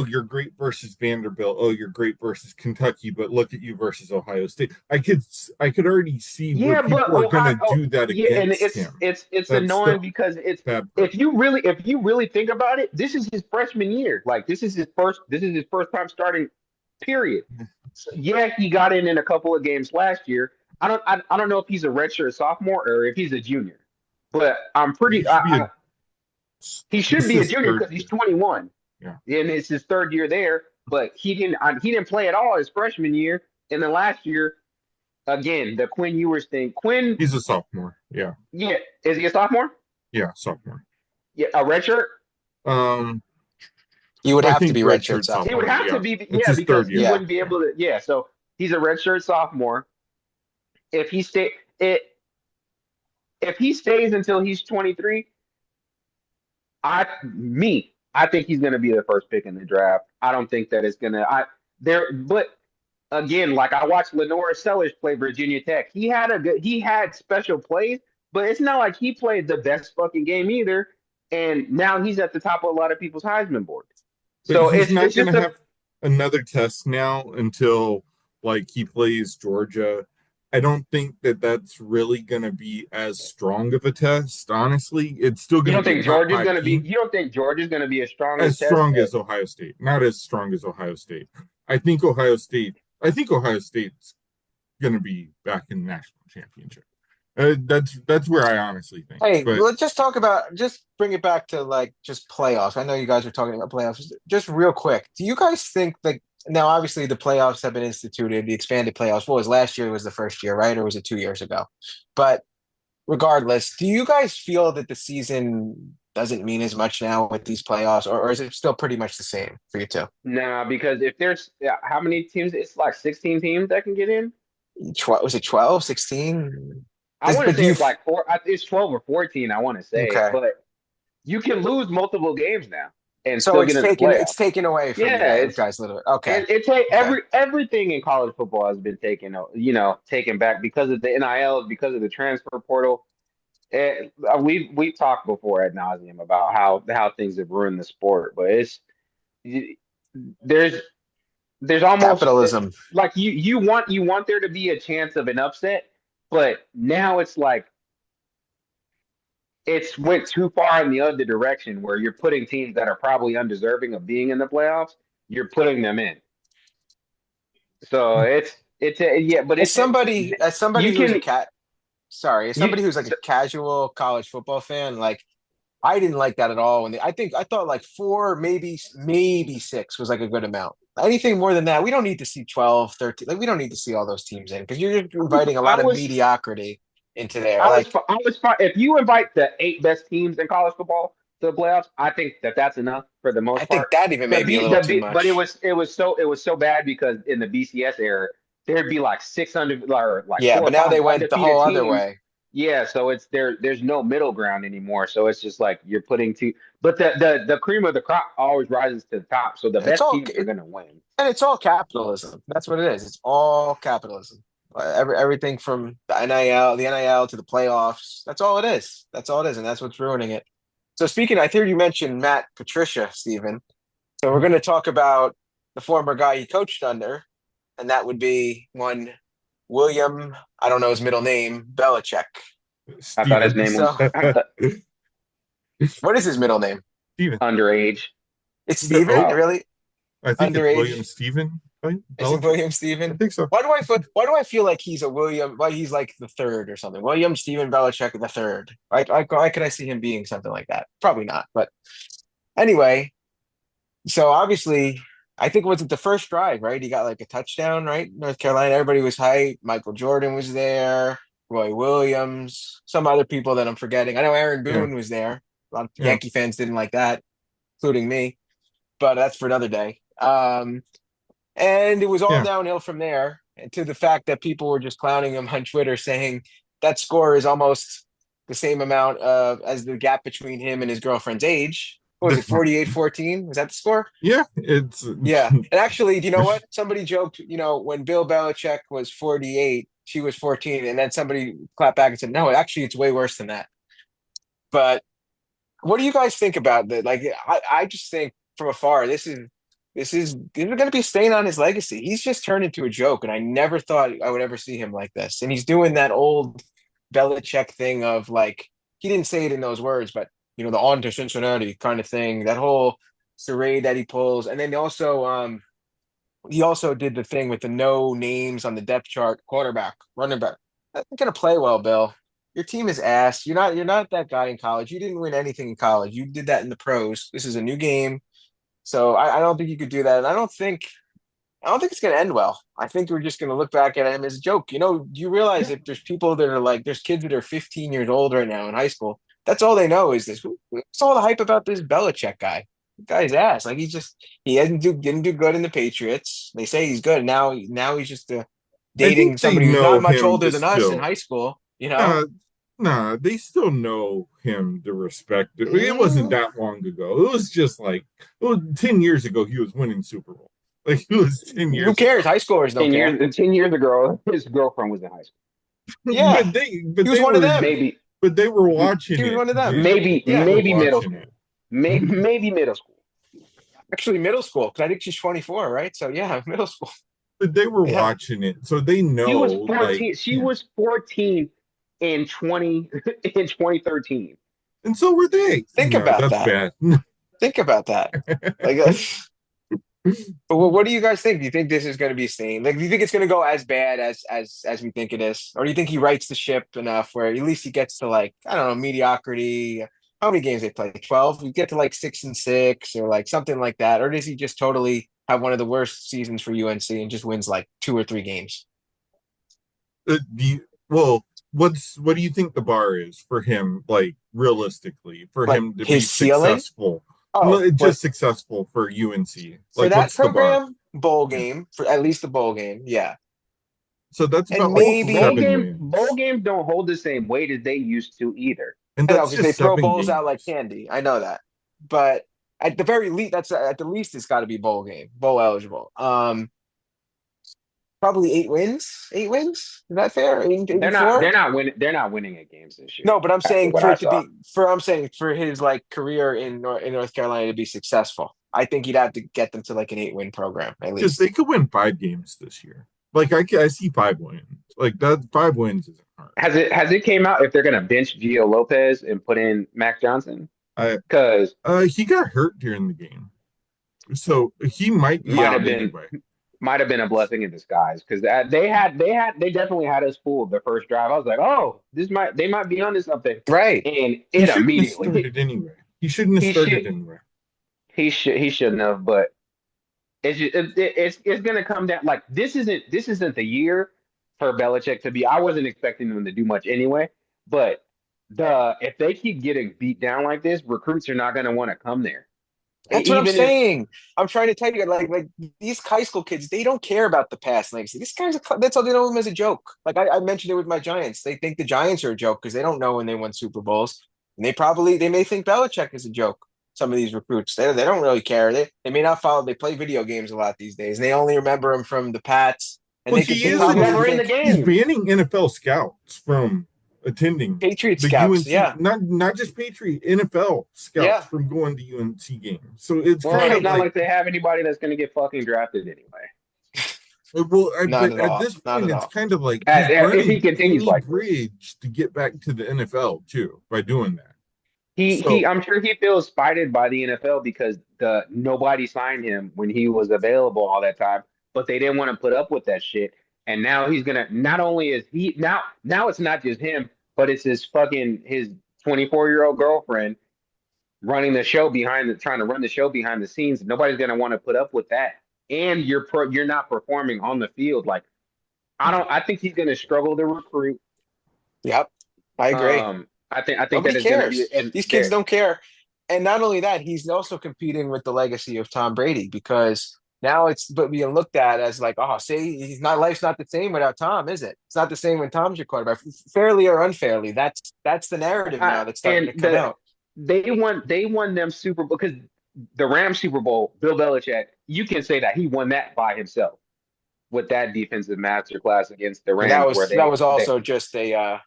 you're great versus Vanderbilt. Oh, you're great versus Kentucky. But look at you versus Ohio State. I could already see where yeah, but people are going to Ohio, do that yeah, and against him. it's That's the annoying because it's bad part. if you really think about it, this is his freshman year. Like this is his first time starting. Period. So, yeah, he got in a couple of games last year. I don't know if he's a redshirt sophomore or if he's a junior, but I'm He pretty. should be He should this be a is junior third because he's year. 21 Yeah, and it's his third year there. But he didn't play at all his freshman year, and then last year again, the Quinn Ewers thing. Quinn, he's a sophomore. Yeah, yeah, is he a sophomore? yeah, sophomore. Yeah, a redshirt. Um, You would I have to think be redshirt redshirt He would sophomore. sophomore. have to Yeah, be, it's yeah, his because third he year. Yeah. wouldn't be Yeah, able to. Yeah, so he's a redshirt sophomore. If he stay it, if he stays until he's 23, I think he's going to be the first pick in the draft. I don't think that it's going to. I there, but again, like I watched Lenora Sellers play Virginia Tech. He had special plays, but it's not like he played the best fucking game either. And now he's at the top of a lot of people's Heisman board. but So he's not it's going just to a have another test now until like he plays Georgia. I don't think that that's really going to be as strong of a test. Honestly, it's still you going to don't be a think top Georgia's five going to be team, you don't think Georgia's going to be as strong as as test strong as as Ohio State, not as strong as Ohio State. I think Ohio State. I think Ohio State's going to be back in the national championship. That's where I honestly think. Hey, But let's just talk about just bring it back to like just playoffs. I know you guys are talking about playoffs. Just real quick, do you guys think like now obviously the playoffs have been instituted, the expanded playoffs. What was last year was the first year, right? Or was it 2 years ago? But regardless, do you guys feel that the season doesn't mean as much now with these playoffs, or is it still pretty much the same for you two? nah, because if there's how many teams? It's like 16 teams that can get in. Was it 12, 16? I want to But do say you? it's like four. It's 12 or 14. I want to say, Okay. but you can lose multiple games now and So still get in the it's playoffs. taken away from Yeah, you it's guys a little bit. Okay. and it take Okay. everything in college football has been taken, taken back because of the NIL, because of the transfer portal. We've talked before ad nauseum about how things have ruined the sport, but there's there's almost Capitalism. like you want there to be a chance of an upset, but now it's like it's went too far in the other direction where you're putting teams that are probably undeserving of being in the playoffs, you're putting them in. So it's yeah, but As you somebody who's a can cat, sorry, as you somebody who's like a casual college football fan, like I didn't like that at all. I thought like four, maybe six was like a good amount. Anything more than that, we don't need to see 12, 13. Like we don't need to see all those teams in because you're just inviting a I lot of was mediocrity into there. I was Like fi- I was fine. If you invite the eight best teams in college football to the playoffs, I think that's enough for the I most think part. that even may be a little too But much. it was so bad because in the BCS era there'd be like 600 or like Yeah, four but or now five they went the undefeated whole other teams. way. Yeah, so it's there's no middle ground anymore. So it's just like you're putting two, but the cream of the crop always rises to the top. So the It's best all teams are gonna win. And it's all capitalism. That's what it is. It's all capitalism. Everything from the NIL to the playoffs. That's all it is. That's all it is, and that's what's ruining it. So speaking, I hear you mentioned Matt Patricia, Stephen. So we're going to talk about the former guy he coached under, and that would be one William. I don't know his middle name, Belichick. I thought his Steven. name was So what is his middle name? Steven. underage. It's Stephen, Oh, really I think it's underage. William Steven, right? Is it Belichick? William I Stephen? think so. Why do I feel like he's a William? Why he's like the third or something? William Stephen Belichick the third. Why could I see him being something like that? Probably not. But anyway, so obviously, I think it was the first drive, right? He got like a touchdown, right? North Carolina. Everybody was hyped. Michael Jordan was there. Roy Williams. Some other people that I'm forgetting. I know Aaron Yeah, Boone was there. A lot of yeah, Yankee fans didn't like that, including me. But that's for another day. And it was all yeah. downhill from there and to the fact that people were just clowning him on Twitter saying that score is almost the same amount of as the gap between him and his girlfriend's age. What was it, 48-14? Was that the score? Yeah, it's Yeah. And actually, do you know what? Somebody joked, when Bill Belichick was 48, she was 14. And then somebody clapped back and said, no, actually, it's way worse than that. But what do you guys think about that? Like, I just think from afar, this is going to be a stain on his legacy. He's just turned into a joke, and I never thought I would ever see him like this. And he's doing that old Belichick thing of like he didn't say it in those words, but the on to Cincinnati kind of thing. That whole charade that he pulls, and then he also did the thing with the no names on the depth chart, quarterback, running back. That's not going to play well, Bill. Your team is ass. You're not that guy in college. You didn't win anything in college. You did that in the pros. This is a new game. So I don't think you could do that. And I don't think it's going to end well. I think we're just going to look back at him as a joke. Do you realize if there's people that are like, there's kids that are 15 years old right now in high school, that's all they know is this. What's all the hype about this Belichick guy? The guy's ass. Like he didn't do good in the Patriots. They say he's good. Now he's just I dating think they somebody who's not know much him older to than us in still. high school, you know? Nah, nah, they still know him to respect it. It wasn't Mm, that long ago. It was just like 10 years ago he was winning Super Bowl. Like it was 10 who years cares? ago. High schoolers don't care. 10 years ago, his girlfriend was in high school. Yeah. But He was they one of were them. Maybe, He watching was it, one of them. dude. They Yeah. were maybe middle watching it. school, maybe middle school. Actually, middle school, because I think she's 24, right? So yeah, middle school. But they were Yeah. watching it. So they She was know like 14. She yeah. was 14 in 2013. And so were they. Think No, about that's that. bad. Think about that. Like, but what do you guys think? Do you think this is going to be sane? Like, do you think it's going to go as bad as we think it is, or do you think he rights the ship enough where at least he gets to like I don't know mediocrity? How many games they play? 12. You get to like 6-6 or like something like that, or does he just totally have one of the worst seasons for UNC and just wins like 2 or 3 games? Well, what do you think the bar is for him, like realistically, for Like him to be his ceiling? successful? Oh, No, what just successful for UNC. for Like, that what's the bar? program? Bowl Yeah. game for at least the bowl game. Yeah. So that's and about like maybe. seven Bowl wins. games don't hold the same weight as they used to either. And I know that's because they just throw seven bowls out like games. candy. I know that, but at the very least, that's at the least it's got to be bowl game, bowl eligible. Probably 8 wins. 8 wins. Is that fair? Eight, They're not. 84? They're not winning at games this year. No, but I'm After saying what for I it to saw, be for I'm saying for his like career in North Carolina to be successful, I think he'd have to get them to like an 8 win program at Because they least. could win 5 games this year. Like I see 5 wins. Like that 5 wins isn't hard. has it came out if they're gonna bench Gio Lopez and put in Mac Johnson? I Because he got hurt during the game. So he might be might out have been anyway. might have been a blessing in disguise because they definitely had us fooled the first drive. I was like, oh, they might be onto something, Right. and He it shouldn't have immediately started anyway. He shouldn't have he started should anyway. he shouldn't have, but it's gonna come down like this isn't the year for Belichick to be. I wasn't expecting them to do much anyway, but if they keep getting beat down like this, recruits are not gonna want to come there. That's what I'm Even if saying. I'm trying to tell you, like these high school kids, they don't care about the past legacy. These guys, that's all they know them as a joke. Like I mentioned it with my Giants. They think the Giants are a joke because they don't know when they won Super Bowls, and they may think Belichick is a joke. Some of these recruits, they don't really care. They may not follow. They play video games a lot these days, and they only remember him from the Pats, and Well, he he was is. probably never in the think He's game. banning NFL scouts from attending Patriot the scouts. UNC. Yeah, Not just Patriot NFL scouts yeah. from going to UNC games. So it's Well, kind it's of Right. not like, like they have anybody that's gonna get fucking drafted anyway. well, Not but at at all. this Not point, at it's all. kind of like he's If he burning continues any like this. bridge to get back to the NFL too by doing that. He So, I'm sure he feels spited by the NFL because the nobody signed him when he was available all that time, but they didn't want to put up with that shit. And now he's gonna not only is he now it's not just him, but it's his 24-year-old girlfriend running the show trying to run the show behind the scenes. Nobody's gonna want to put up with that. And you're not performing on the field. Like I think he's gonna struggle to recruit. Yep, I agree. I think that Nobody is gonna be cares. and These kids there. don't care. And not only that, he's also competing with the legacy of Tom Brady because now it's but being looked at as like, oh, see, he's not life's not the same without Tom, is it? It's not the same when Tom's your quarterback. Fairly or unfairly, that's the narrative now that's starting And to come out. they won them Super Bowl because the Rams Super Bowl, Bill Belichick, you can say that he won that by himself with that defensive masterclass against the And that Rams, where was that was also just a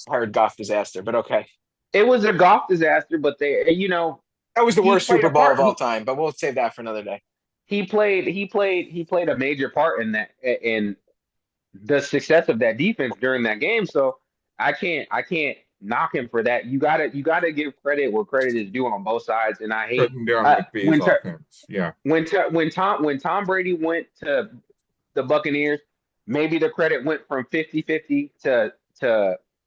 hard golf disaster. But okay. it was a golf disaster, but That was the he worst played Super a Bowl of part. all time, but we'll save that for another day. He played a major part in the success of that defense during that game. So I can't knock him for that. You gotta give credit where credit is due on both sides. And I hate cutting down McVay's when offense. Yeah, when Tom Brady went to the Buccaneers, maybe the credit went from 50-50 to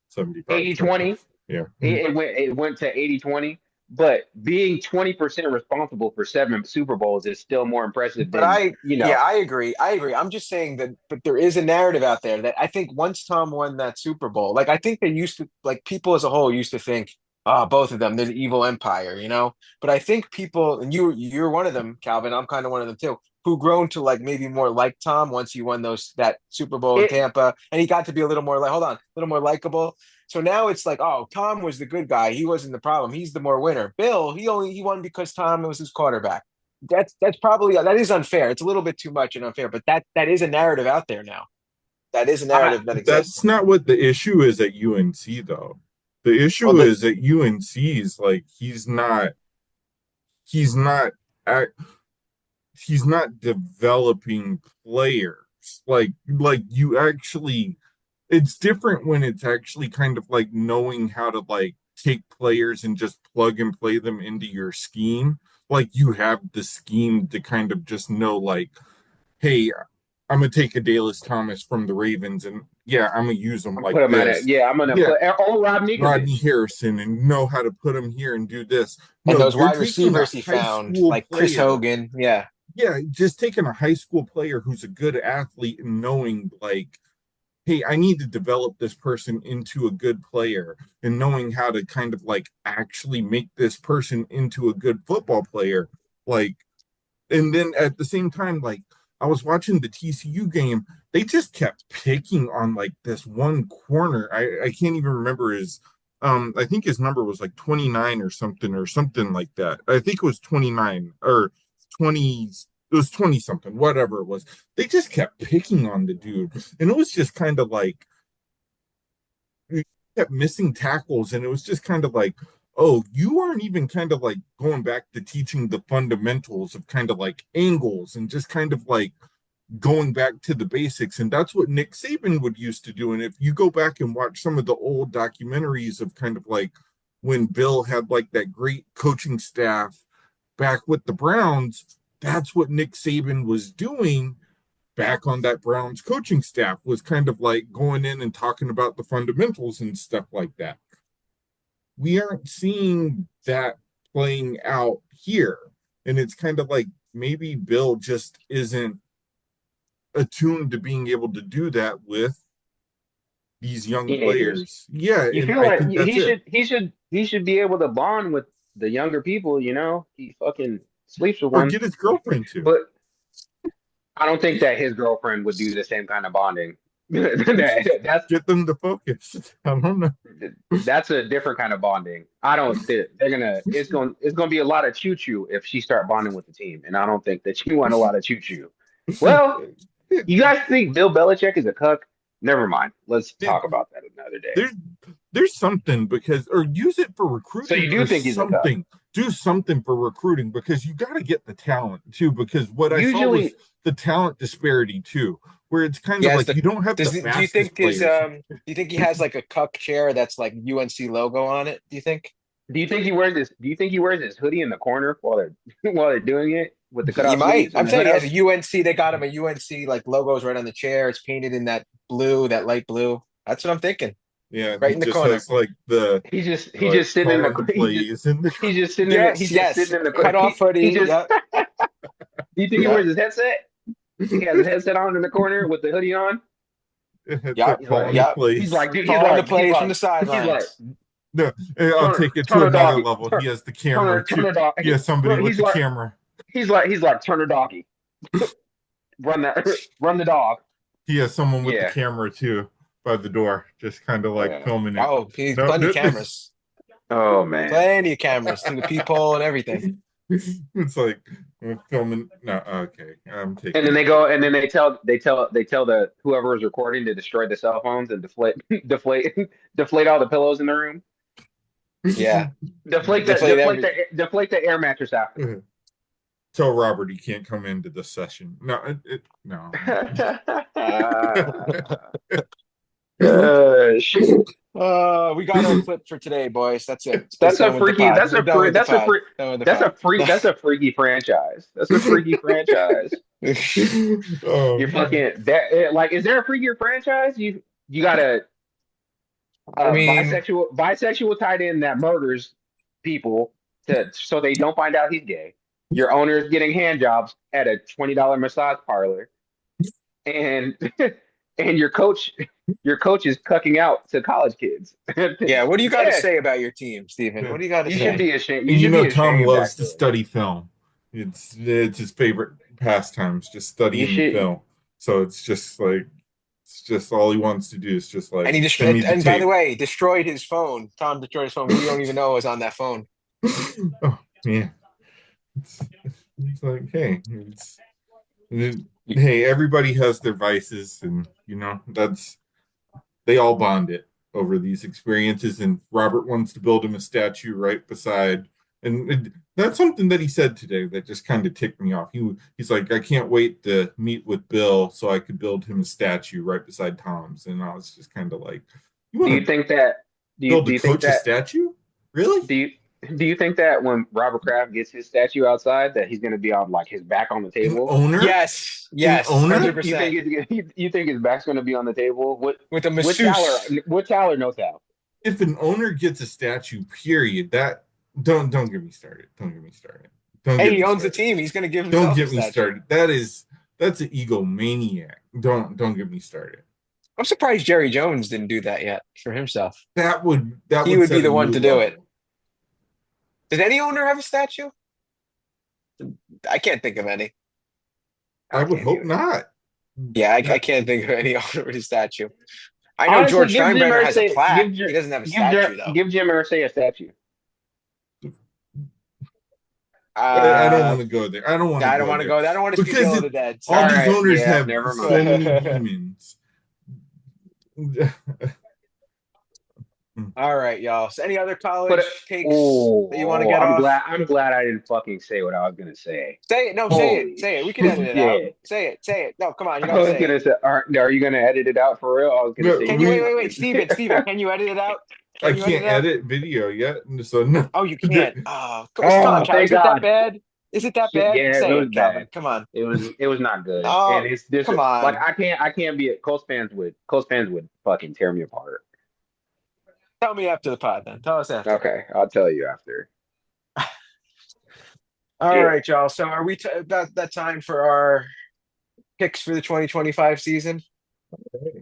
75 20. 80-20. Yeah. It went to 80-20. But being 20% responsible for 7 Super Bowls is still more impressive But than yeah, I agree. I agree. I'm just saying that, but there is a narrative out there that I think once Tom won that Super Bowl, like I think they used to, like people as a whole used to think, both of them, they're the evil empire, you know? But I think people, and you're one of them, Calvin, I'm kind of one of them too, who grown to like maybe more like Tom once he won that Super Bowl in it. Tampa, and he got to be a little more like, hold on, a little more likable. So now it's like, oh, Tom was the good guy. He wasn't the problem. He's the more winner. Bill, he won because Tom was his quarterback. That's probably that is unfair. It's a little bit too much and unfair, but that is a narrative out there now. That is a I, narrative that That's exists. not what the issue is at UNC though. The Well, issue is at UNC is like he's not act, he's not developing players. Like you actually it's different when it's actually kind of like knowing how to like take players and just plug and play them into your scheme. Like you have the scheme to kind of just know like, hey, I'm gonna take a Dallas Thomas from the Ravens and yeah, I'm gonna use him like put him at it. this. Yeah, I'm gonna Yeah, put Rob Rodney Ninkovich. Harrison and know how to put him here and do this. and No, those you're wide taking a receivers he high found, school like Chris player. Hogan, yeah. Yeah, just taking a high school player who's a good athlete and knowing like, hey, I need to develop this person into a good player and knowing how to kind of like actually make this person into a good football player. Like, and then at the same time, like I was watching the TCU game they just kept picking on like this one corner. I can't even remember his I think his number was like 29 or something like that. I think it was 29 or 20, it was 20 something, whatever it was. They just kept picking on the dude. And it was just kind of like he kept missing tackles, and it was just kind of like, oh, you aren't even kind of like going back to teaching the fundamentals of kind of like angles and just kind of like going back to the basics. And that's what Nick Saban would used to do. And if you go back and watch some of the old documentaries of kind of like when Bill had like that great coaching staff back with the Browns, that's what Nick Saban was doing back on that Browns coaching staff, was kind of like going in and talking about the fundamentals and stuff like that. We aren't seeing that playing out here. And it's kind of like maybe Bill just isn't attuned to being able to do that with these young Teenagers. players. Yeah, You and feel I like think that's it. he should be able to bond with the younger people, you know? He fucking sleeps with Or one. get his girlfriend to. But I don't think that his girlfriend would do the same kind of bonding. Just That's get them to focus. I don't know. that's a different kind of bonding. I don't. They're gonna. It's gonna be a lot of choo choo if she start bonding with the team, and I don't think that she want a lot of choo choo. Well, you guys think Bill Belichick is a cuck? Never mind. Let's talk about that another day. There's there's something, because or use it for So you recruiting do or think he's a cuck? something. Do something for recruiting, because you got to get the talent too. Because what I saw was Usually, the talent disparity too, where it's kind He of has like the you don't have the do you fastest think his players. do you think he has like a cuck chair that's like UNC logo on it? Do you think? do you think he wears this? Do you think he wears his hoodie in the corner while they're while they're doing it with the He cutoff might. sleeves and I'm the saying hood he has up? a UNC. They got him a UNC like logos right on the chair. It's painted in that blue, that light blue. That's what I'm thinking. Yeah, and Right he in the just corner. has like the He's like just sitting in calling the the plays and the he's Yes, just yes. sitting in the Cut off he hoodie. just Yep. do you think he wears Yep. his headset? He has his headset on in the corner with the hoodie on. it's Yep. like He's like calling the Yep. plays. dude, Calling the plays from the he's like sidelines. No, I'll turn take it to turn a another doggy level. He has the turn camera too. a dog. He has somebody with He's the like camera. he's like turn a doggy. Run the dog. He has someone with the Yeah. camera too by the door, just kind of like Yeah. filming it. Oh, he's No, plenty of no, cameras. Oh man. Plenty of cameras through the peephole and everything. it's like filming. No, okay, I'm And taking then it they too go and far. then they tell the whoever is recording to destroy the cell phones and deflate deflate all the pillows in the room. Yeah. Deflate every Deflate the air mattress after. Tell Robert he can't come into the session. No, no. Shit. We got our clip for today, boys. That's it. We're done with the pod. We're done with the pod. Done with the pod. That's a freaky franchise. That's a freaky franchise. Oh You're man. fucking that like is there a freakier franchise? You got a I mean, bisexual tight end that murders people to so they don't find out he's gay. Your owner is getting hand jobs at a $20 massage parlor, and and your coach is cucking out to college kids. yeah. What do you got to Yeah, say about your team, Stephen? What do you got to you should say? be ashamed. You And you should know be Tom ashamed, loves to actually. study film. It's his favorite pastimes, just You studying the should. film. So it's just like it's just all he wants to do is just like And he send me destroyed. the And by the tape. way, he destroyed his phone. Tom destroyed his phone. We don't even know it was on that phone. Oh yeah. It's, it's like, hey, hey, everybody has their vices, and that's they all bond it over these experiences. And Robert wants to build him a statue right beside, and that's something that he said today that just kind of ticked me off. He's like, I can't wait to meet with Bill so I could build him a statue right beside Tom's. And I was just kind of like, you Do want you to think that? build Do a you think coach a that? statue? Really? Do you do you think that when Robert Kraft gets his statue outside, that he's going to be on like his back on the An table? owner? Yes. An Yes. owner? hundred You think percent. you think his back's going to be on the table? With a With Tyler, masseuse. with Tyler, no Tal. If an owner gets a statue, period, that don't get me started. Don't get me started. Don't Hey, get he me owns the started. team. He's gonna give Don't himself a get me statue. started. That's an egomaniac. Don't get me started. I'm surprised Jerry Jones didn't do that yet for himself. That He would would be set a the one new to do it. level. Did any owner have a statue? I can't think of any. I I would can't hope either. not. Yeah, I can't think of any honorary statue. I know Honestly, George give Jim Steinbrenner has a Irsay, plaque. He doesn't have a statue though. Give Jim Irsay a statue. I don't Uh, want to go there. I don't want yeah, to I don't go want to there go. I don't want to speak because ill of it the dead. All all these right, Sorry. owners yeah, have never so mind. many demons. All right, y'all. So, any other But college takes that you want to oh, get off? I'm glad I didn't fucking say what I was gonna say. Say it. No, say it. Holy Say it. We can edit it out. shit! Say it. Say it. No, come on. You got I to was say it. gonna say, are you gonna edit it out for real? I was gonna No, say Can you you just wait? fucking. Steven, can you edit it out? I Can you edit can't it out? edit video yet, so no. Oh, you can't. Oh, come on, Oh, Cal. thank Is it that God. bad? Is it that Shit, bad? yeah, it Say was it, bad. Calvin. Come on. It was not good. And Oh, it's this come like on. I can't be it. Colts fans would fucking tear me apart. Tell me after the pod then. Tell us after. Okay, I'll tell you after. All Yeah. right, y'all. So are we about that time for our picks for the 2025 season?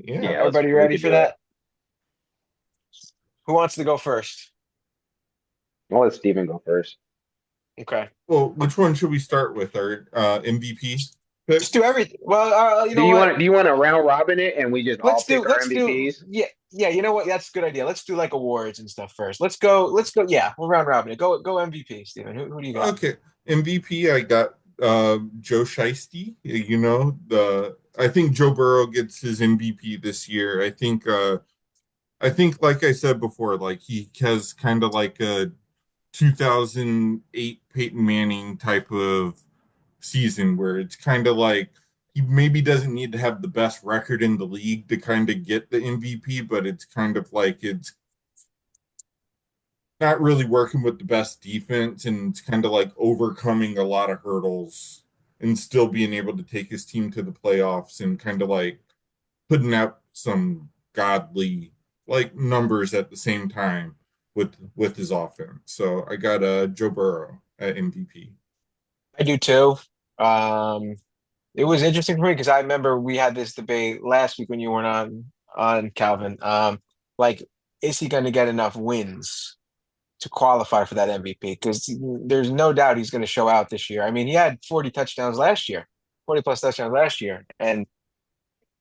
Yeah. Yeah, Everybody we ready could for do it. that? Who wants to go first? I'll let Steven go first. Okay. Well, which one should we start with? Our MVP Just do picks? everything. Well, you know what? Do you want to round robin it and we just all pick our Let's do MVPs? yeah, you know what? That's a good idea. Let's do like awards and stuff first. Let's go. Yeah, we'll round robin it. Go MVP, Steven. Who do you got? Okay. MVP, I got Joe Shiesty. You know, I think Joe Burrow gets his MVP this year. I think like I said before, like he has kind of like a 2008 Peyton Manning type of season where it's kind of like he maybe doesn't need to have the best record in the league to kind of get the MVP, but it's kind of like it's not really working with the best defense and it's kind of like overcoming a lot of hurdles and still being able to take his team to the playoffs and kind of like putting out some godly like numbers at the same time with his offense. So I got Joe Burrow at MVP. I do too. Um, it was interesting for me because I remember we had this debate last week when you weren't on Calvin. Like, is he going to get enough wins to qualify for that MVP? Because there's no doubt he's going to show out this year. I mean, he had 40 touchdowns last year, 40 plus touchdowns last year, and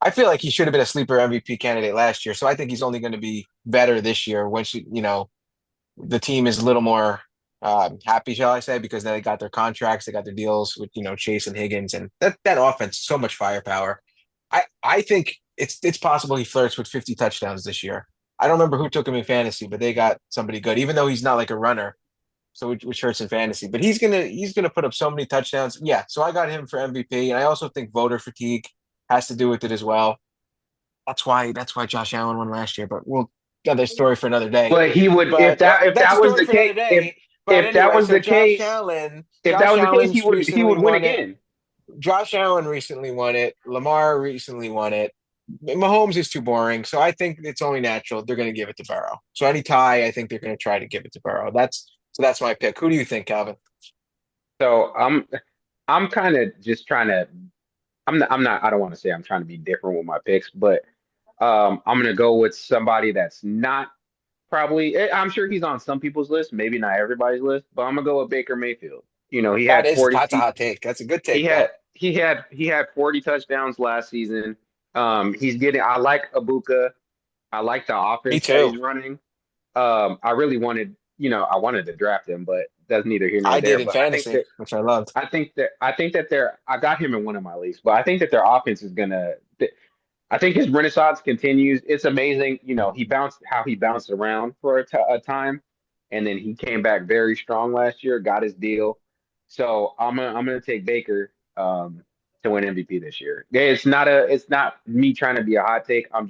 I feel like he should have been a sleeper MVP candidate last year. So I think he's only going to be better this year once the team is a little more happy, shall I say, because they got their contracts, they got their deals with Chase and Higgins, and that offense, so much firepower. I think it's possible he flirts with 50 touchdowns this year. I don't remember who took him in fantasy, but they got somebody good, even though he's not like a runner, so which hurts in fantasy. But he's gonna put up so many touchdowns. Yeah, so I got him for MVP, and I also think voter fatigue has to do with it as well. That's why Josh Allen won last year, but we'll another story for another day. But he would But if that's a that was story the for another case day. But if that anyway, was so the case if that Josh was the case Allen's he recently would win won it. again. Josh Allen recently won it. Lamar recently won it. Mahomes is too boring, so I think it's only natural they're going to give it to Burrow. So any tie, I think they're going to try to give it to Burrow. That's my pick. Who do you think, Calvin? So I'm kind of just trying to I'm not I don't want to say I'm trying to be different with my picks, but I'm gonna go with somebody that's not probably I'm sure he's on some people's list, maybe not everybody's list, but I'm gonna go with Baker Mayfield. You know, That's a hot take. That's a good take, though. he had 40 touchdowns last season. He's getting I like Abuka. I like the Me offense that too. he's running. I really wanted, I wanted to draft him, but that's neither here nor I there. did in But fantasy, which I loved. I think that they're I got him in one of my leagues, but I think that their offense is gonna I think his renaissance continues. It's amazing, he bounced around for a time, and then he came back very strong last year, got his deal. So I'm gonna take Baker to win MVP this year. Yeah, it's not me trying to be a hot take. I am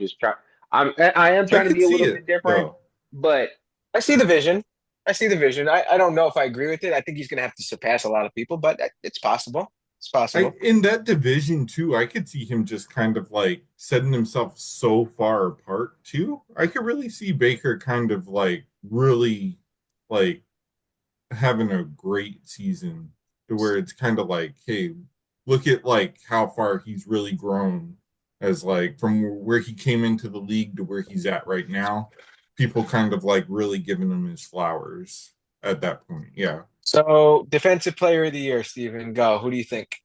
I trying to could be a see little it bit different, though. but I see the vision. I see the vision. I don't know if I agree with it. I think he's going to have to surpass a lot of people, but it's possible. It's I possible. in that division too, I could see him just kind of like setting himself so far apart too. I could really see Baker kind of like really like having a great season to where it's kind of like, hey, look at like how far he's really grown as like from where he came into the league to where he's at right now. People kind of like really giving him his flowers at that point. Yeah. So, defensive player of the year, Steven, go. Who do you think?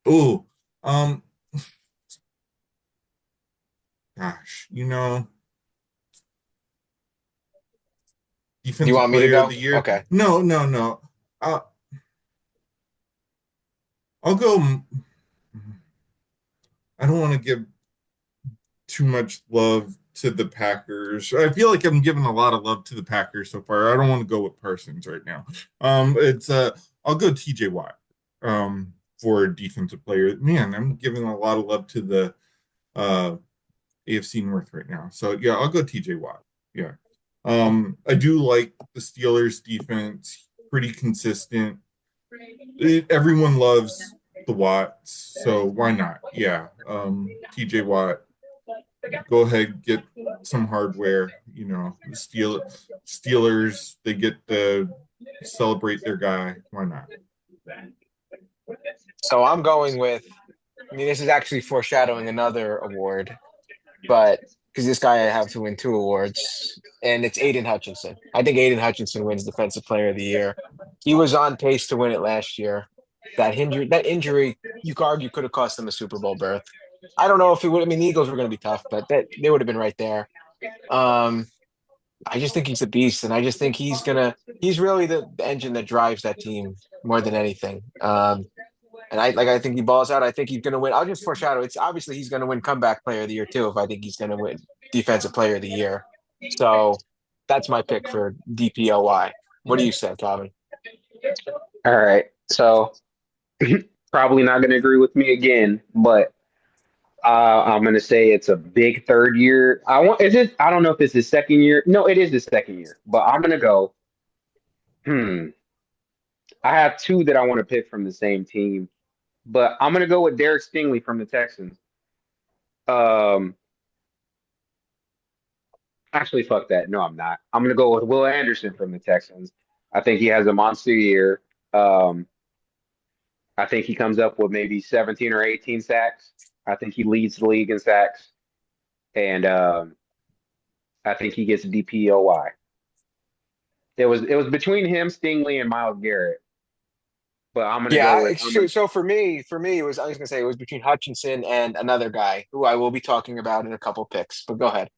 Oh, um, Gosh, Do you defensive want me to player of go? the year. Okay. No, no, no. Uh, I'll go. I don't want to give too much love to the Packers. I feel like I'm giving a lot of love to the Packers so far. I don't want to go with Parsons right now. It's I'll go TJ Watt for defensive player. Man, I'm giving a lot of love to the AFC North right now. So yeah, I'll go TJ Watt. Yeah. I do like the Steelers defense, pretty consistent. Everyone loves the Watts, so why not? Yeah. TJ Watt, go ahead, get some hardware. The Steelers, they get to celebrate their guy. Why not? So I'm going with, I mean, this is actually foreshadowing another award, but because this guy I have to win two awards, and it's Aiden Hutchinson. I think Aiden Hutchinson wins Defensive Player of the Year. He was on pace to win it last year. That injury, you could argue, could have cost them a Super Bowl berth. I don't know if it would. I mean, the Eagles were going to be tough, but that they would have been right there. Um, I just think he's a beast, and I just think he's really the engine that drives that team more than anything. And I think he balls out. I think he's gonna win. I'll just foreshadow. It's obviously he's gonna win comeback player of the year too, if I think he's gonna win defensive player of the year. So that's my pick for DPOY. What do you say, Calvin? All right. So probably not going to agree with me again, but I'm going to say it's a big third year. Is it? I don't know if it's his second year. No, it is the second year, but I'm going to go. Hmm. I have two that I want to pick from the same team, but I'm going to go with Derek Stingley from the Texans. Um, Actually, fuck that. No, I'm not. I'm going to go with Will Anderson from the Texans. I think he has a monster year. Um, I think he comes up with maybe 17 or 18 sacks. I think he leads the league in sacks, and I think he gets a DPOY. It was between him, Stingley, and Miles Garrett, but I'm gonna go Yeah, with it's I'm true. gonna So for me, it was I was gonna say it was between Hutchinson and another guy who I will be talking about in a couple picks. But go ahead.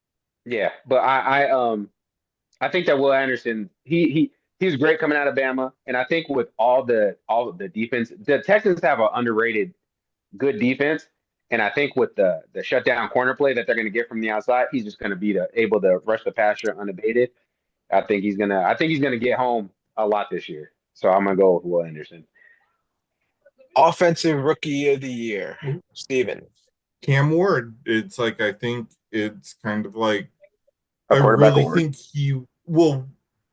yeah, but I think that Will Anderson he's great coming out of Bama, and I think with all of the defense, the Texans have an underrated good defense. And I think with the shutdown corner play that they're going to get from the outside, he's just going to be able to rush the passer unabated. I think he's gonna get home a lot this year. So I'm gonna go with Will Anderson, Offensive Rookie of the Year, Steven. Cam Ward. It's like I think it's kind of like a I quarterback really award. think he will.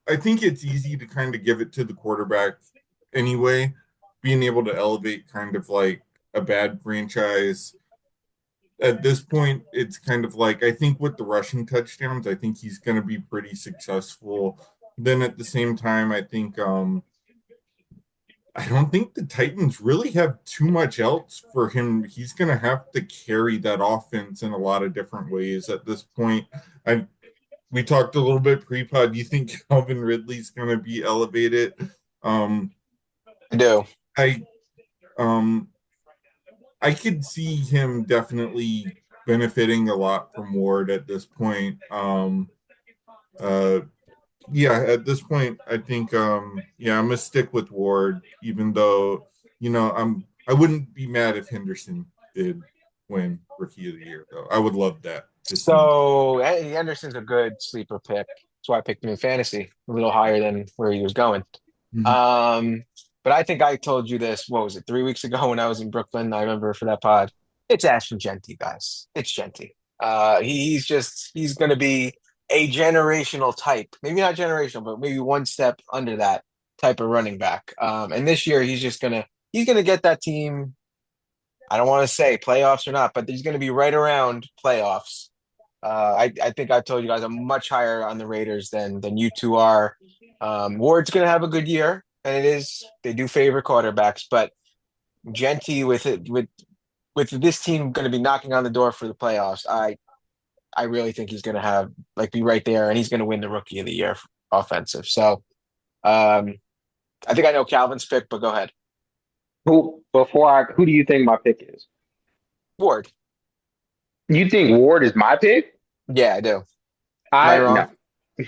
I think it's easy to kind of give it to the quarterback anyway, being able to elevate kind of like a bad franchise. At this point, it's kind of like I think with the rushing touchdowns, I think he's going to be pretty successful. Then at the same time, I don't think the Titans really have too much else for him. He's going to have to carry that offense in a lot of different ways at this point. I We talked a little bit pre-pod. Do you think Calvin Ridley's going to be elevated? Um, I do. I um, I could see him definitely benefiting a lot from Ward at this point. Uh, yeah, at this point, I think yeah, I'm gonna stick with Ward, even though I wouldn't be mad if Henderson did win Rookie of the Year though. I would love that to see. So Anderson's a good sleeper pick. That's why I picked him in fantasy, a little higher than where he was going. Mhm. Um, but I think I told you this, what was it, 3 weeks ago when I was in Brooklyn? I remember for that pod. It's Ashton Genty, guys. It's Genty. He's gonna be a generational type. Maybe not generational, but maybe one step under that type of running back. And this year he's gonna get that team. I don't want to say playoffs or not, but he's gonna be right around playoffs. I think I've told you guys I'm much higher on the Raiders than you two are. Ward's going to have a good year, and they do favor quarterbacks, but Genty with this team going to be knocking on the door for the playoffs. I really think he's going to have be right there, and he's going to win the Rookie of the Year offensive. So um, I think I know Calvin's pick, but go ahead, Who do you think my pick is? Ward. You think Ward is my pick? Yeah, I do. Am I I wrong? no.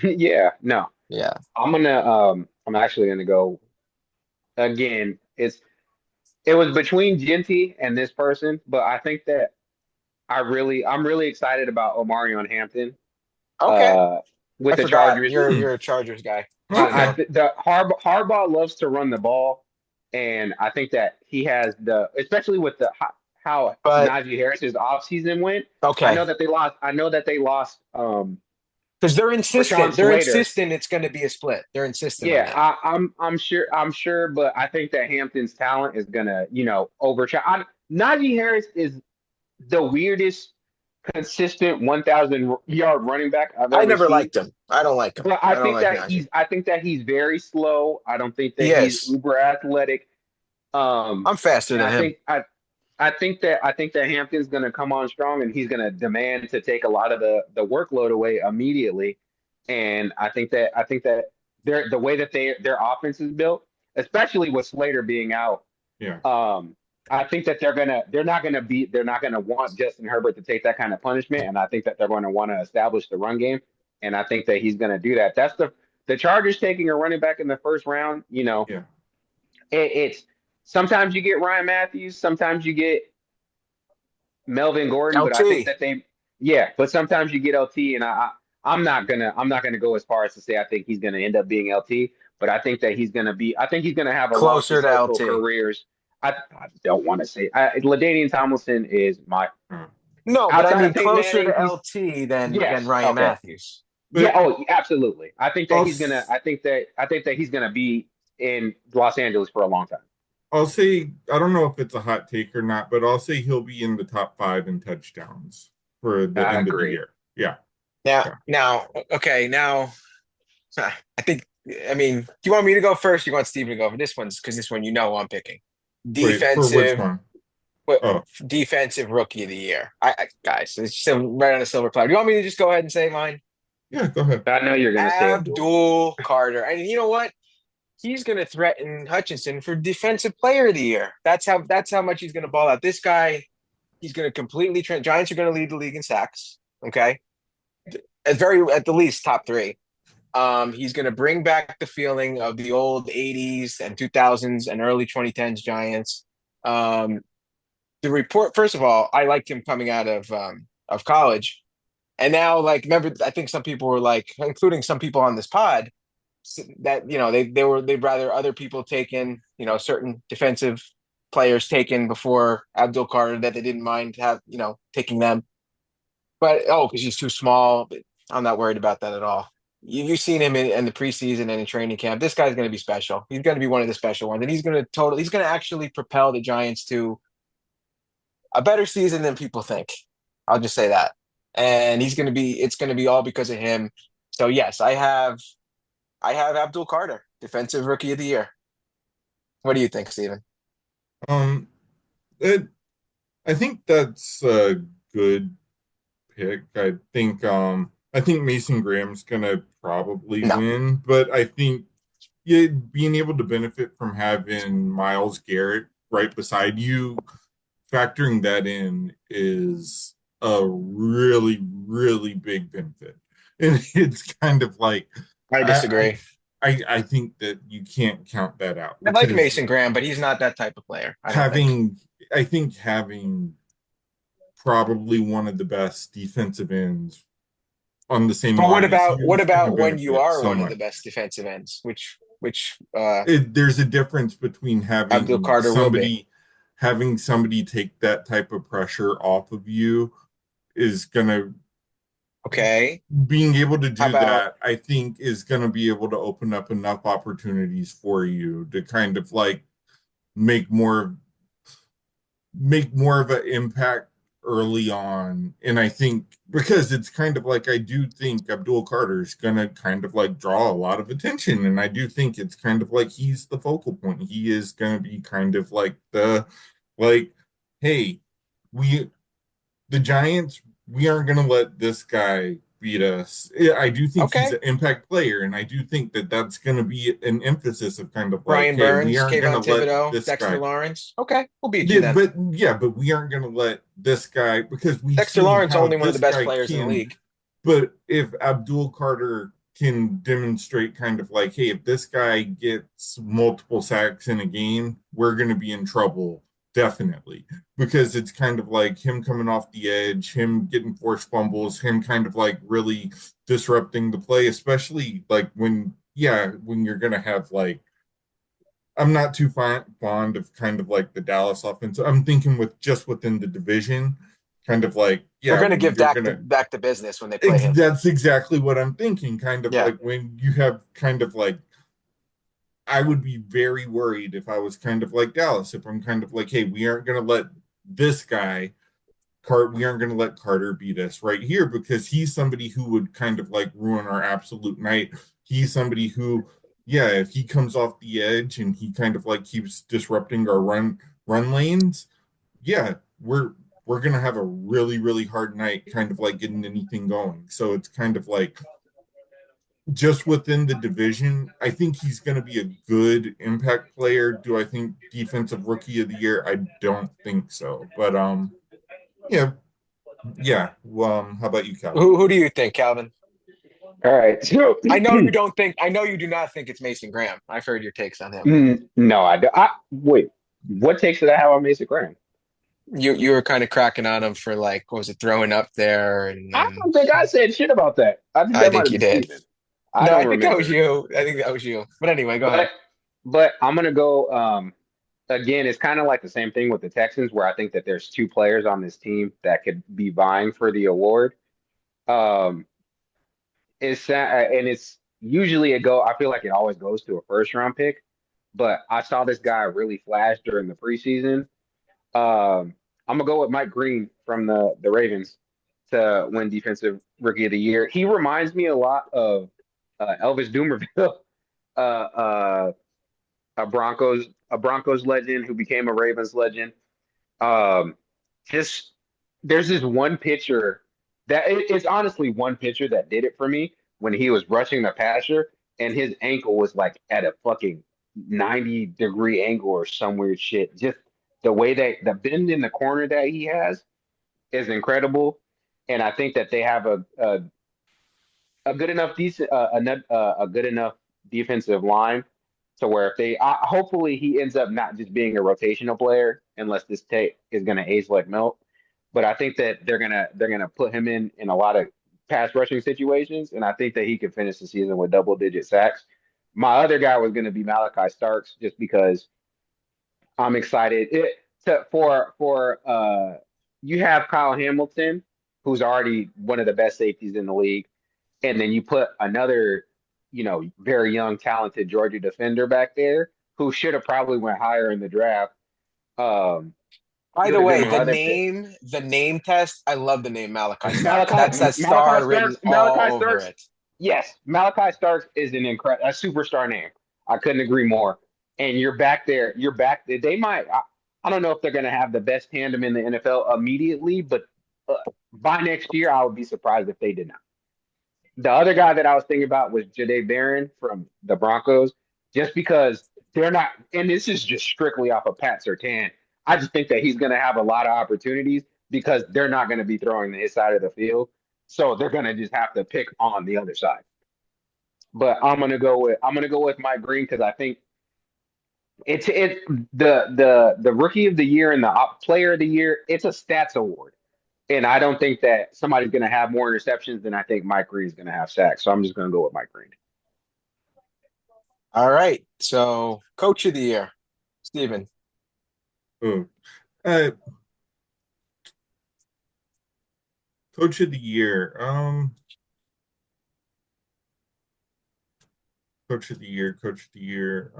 Yeah, no. Yeah. I'm actually gonna go again. It was between Genty and this person, but I think that I'm really excited about Omarion Hampton Okay. uh I with the forgot Chargers. Hmm. you're a Chargers guy. Should have I Okay. known. th the Harbaugh loves to run the ball, and I think that he has especially with how But Najee Harris's offseason went. okay. I know that they lost Because they're Rashawn insistent. They're Slater. insistent it's going to be a split. They're insistent on Yeah, that. I'm sure, but I think that Hampton's talent is gonna overshadow. Najee Harris is the weirdest consistent 1,000 yard running back I've I ever never seen. liked him. I don't like him. But I don't like Najee. I think that he's very slow. I don't think He that he's is. uber athletic. I'm faster And than him. I think that Hampton's going to come on strong and he's going to demand to take a lot of the workload away immediately. And I think that the way that their offense is built, especially with Slater being out, Yeah. I think that they're not gonna want Justin Herbert to take that kind of punishment, and I think that they're going to want to establish the run game, and I think that he's going to do that. That's the Chargers taking a running back in the first round. Yeah. It's sometimes you get Ryan Matthews, sometimes you get Melvin Gordon, but I think LT. that yeah, but sometimes you get LT, and I'm not gonna go as far as to say I think he's gonna end up being LT, but I think he's gonna have a long Closer to successful LT. careers. I don't want to say Ladainian Tomlinson is my Uh, No, but I outside of mean Peyton closer Manning. to He's LT than yes, Ryan okay, Matthews. yeah, but oh, absolutely. I'll I think that he's gonna be in Los Angeles for a long time. I'll say I don't know if it's a hot take or not, but I'll say he'll be in the top five in touchdowns for the I end of the agree. year. Yeah. Now, Yeah. now, okay, now, I think. I mean, do you want me to go first? Or you want Steven to go for this one? Because this one, you know, I'm picking Wait, for which defensive. one? What Oh, defensive rookie of the year? Guys, it's still right on a silver platter. Do you want me to just go ahead and say mine? yeah, go ahead. I know you're gonna say Abdul. Abdul Carter. And you know what? He's going to threaten Hutchinson for defensive player of the year. That's how much he's going to ball out. This guy, he's going to completely Giants are going to lead the league in sacks. Okay, at the least top three. He's going to bring back the feeling of the old '80s and 2000s and early 2010s Giants. Um, the report, first of all, I liked him coming out of college, and now like remember, I think some people were like, including some people on this pod, that they'd rather other people taken certain defensive players taken before Abdul Carter that they didn't mind taking them, but because he's too small. But I'm not worried about that at all. You've seen him in the preseason and in training camp. This guy's going to be special. He's going to be one of the special ones, and he's going to actually propel the Giants to a better season than people think. I'll just say that, and it's going to be all because of him. So yes, I have Abdul Carter, defensive rookie of the year. What do you think, Steven? Um, it, I think that's a good pick. I think Mason Graham's gonna probably No, win, but I think yeah, being able to benefit from having Miles Garrett right beside you, factoring that in is a really, really big benefit. And it's kind of like I I disagree. I think that you can't count that out I like because Mason Graham, but he's not that type of player. I don't think. having I think having probably one of the best defensive ends on the same But line as you what is going to about when you benefit are so one of the much. best defensive ends, which There's a difference between Abdul Carter will be. having somebody take that type of pressure off of you is going to Okay. being able to How do about that, I think is going to be able to open up enough opportunities for you to kind of like make more make more of an impact early on. And I think because it's kind of like I do think Abdul Carter is gonna kind of like draw a lot of attention. And I do think it's kind of like he's the focal point. He is gonna be kind of like like, hey, we the Giants, we aren't gonna let this guy beat us. I do think he's Okay. an impact player, and I do think that that's going to be an emphasis of kind of like, Brian hey, we Burns, aren't going to Kayvon let Thibodeau, this Dexter guy. Lawrence. Okay, we'll beat you Yeah, then. but we aren't going to let this guy because we've Dexter seen Lawrence, how only one of the this best guy players in the can. league. But if Abdul Carter can demonstrate kind of like, hey, if this guy gets multiple sacks in a game, we're going to be in trouble, definitely. Because it's kind of like him coming off the edge, him getting forced fumbles, him kind of like really disrupting the play, especially like when, yeah, when you're going to have like, I'm not too fond of kind of like the Dallas offense. I'm thinking with just within the division, kind of like, They're yeah, going to when give you're Dak gonna back to business when they play him. That's exactly what I'm thinking. Kind of Yeah. like when you have kind of like, I would be very worried if I was kind of like Dallas, if I'm kind of like, hey, we aren't going to let this guy, we aren't going to let Carter beat us right here because he's somebody who would kind of like ruin our absolute night. He's somebody who, yeah, if he comes off the edge and he kind of like keeps disrupting our run lanes, yeah, we're gonna have a really hard night, kind of like getting anything going. So it's kind of like just within the division, I think he's going to be a good impact player. Do I think defensive rookie of the year? I don't think so. But yeah, yeah. How about you, Calvin? Who do you think, Calvin? All right. So I know you don't think. I know you do not think it's Mason Graham. I've heard your takes on him. No, I don't. Wait. What takes did I have on Mason Graham? You were kind of cracking on him for like, what was it, throwing up there, and I then don't think I said shit about that. I think I that might think have you been did. Steven. I No, I don't think that was remember. you. I think that was you. But anyway, go ahead. But I'm gonna go again, it's kind of like the same thing with the Texans where I think that there's two players on this team that could be vying for the award. Um and it's usually I feel like it always goes to a first round pick, but I saw this guy really flash during the preseason. Um, I'm gonna go with Mike Green from the Ravens to win Defensive Rookie of the Year. He reminds me a lot of Elvis Dumervil, uh, a Broncos legend who became a Ravens legend. Um, just there's this one pitcher it's honestly one pitcher that did it for me when he was rushing the passer and his ankle was like at a fucking 90-degree angle or some weird shit. Just the way that the bend in the corner that he has is incredible. And I think that they have a good enough a good enough defensive line to where if they hopefully he ends up not just being a rotational player unless this tape is going to age like milk. But I think that they're gonna put him in a lot of pass rushing situations, and I think that he could finish the season with double-digit sacks. My other guy was going to be Malachi Starks, just because I'm excited. You have Kyle Hamilton, who's already one of the best safeties in the league, and then you put another, very young, talented Georgia defender back there who should have probably went higher in the draft. Um, By he the would have been way, my other pick. the name test, I love the name Malachi Starks. That's that Malachi star written Starks, all Malachi over Starks. it. Yes, Malachi Starks is a superstar name. I couldn't agree more. And you're back there. You're back. They might. I don't know if they're going to have the best tandem in the NFL immediately, but by next year, I would be surprised if they did not. The other guy that I was thinking about was Jade Barron from the Broncos, just because they're not, and this is just strictly off of Pat Surtain. I just think that he's going to have a lot of opportunities because they're not going to be throwing to his side of the field, so they're going to just have to pick on the other side. But I'm gonna go with Mike Green because I think it's the rookie of the year and the player of the year. It's a stats award. And I don't think that somebody's going to have more interceptions than I think Mike Green's going to have sacks. So I'm just going to go with Mike Green. All right. So, coach of the year, Steven. Oh, uh, coach of the year. Coach of the year. Coach of the year.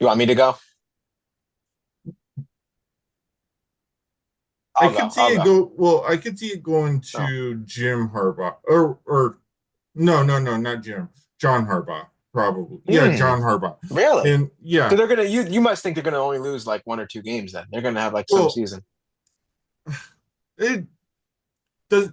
You want me to go? I I'll go. could see I'll it go. go. Well, I could see it going Oh. to Jim Harbaugh, or no, not Jim. John Harbaugh, probably. Yeah, Hmm. John Harbaugh, Really? and So yeah. they're gonna you must think they're gonna only lose like one or two games then. They're gonna have like some Well, season. it does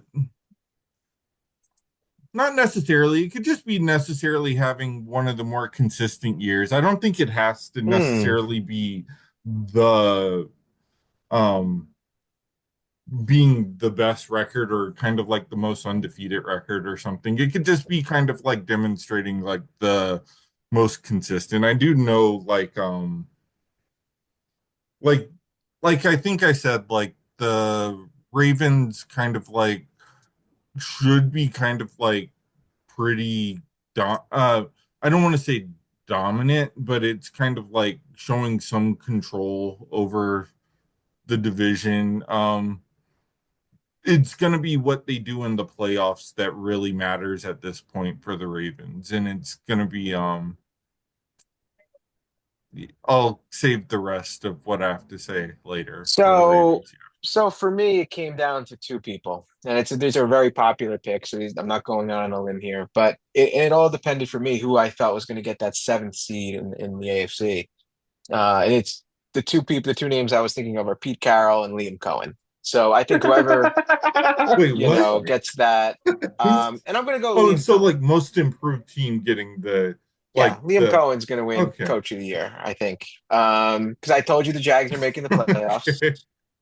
not necessarily. It could just be necessarily having one of the more consistent years. I don't think it has to Hmm. necessarily be the um being the best record or kind of like the most undefeated record or something. It could just be kind of like demonstrating like the most consistent. I do know like I think I said like the Ravens kind of like should be kind of like pretty I don't want to say dominant, but it's kind of like showing some control over the division. It's going to be what they do in the playoffs that really matters at this point for the Ravens, and it's going to be I'll save the rest of what I have to say later for the So, Ravens. so for me, it came down to two people, and these are very popular picks. So I'm not going out on a limb here, but it all depended for me who I thought was going to get that seventh seed in the AFC. And it's the two names I was thinking of are Pete Carroll and Liam Cohen. So I think whoever, Wait, That's what? funny. gets that, Who's and I'm going to go Oh, Liam so Cohen. like most improved team getting the Yeah, like Liam the Cohen's going to win okay. Coach of the Year, I think. Because I told you the Jags are making the playoffs. Okay.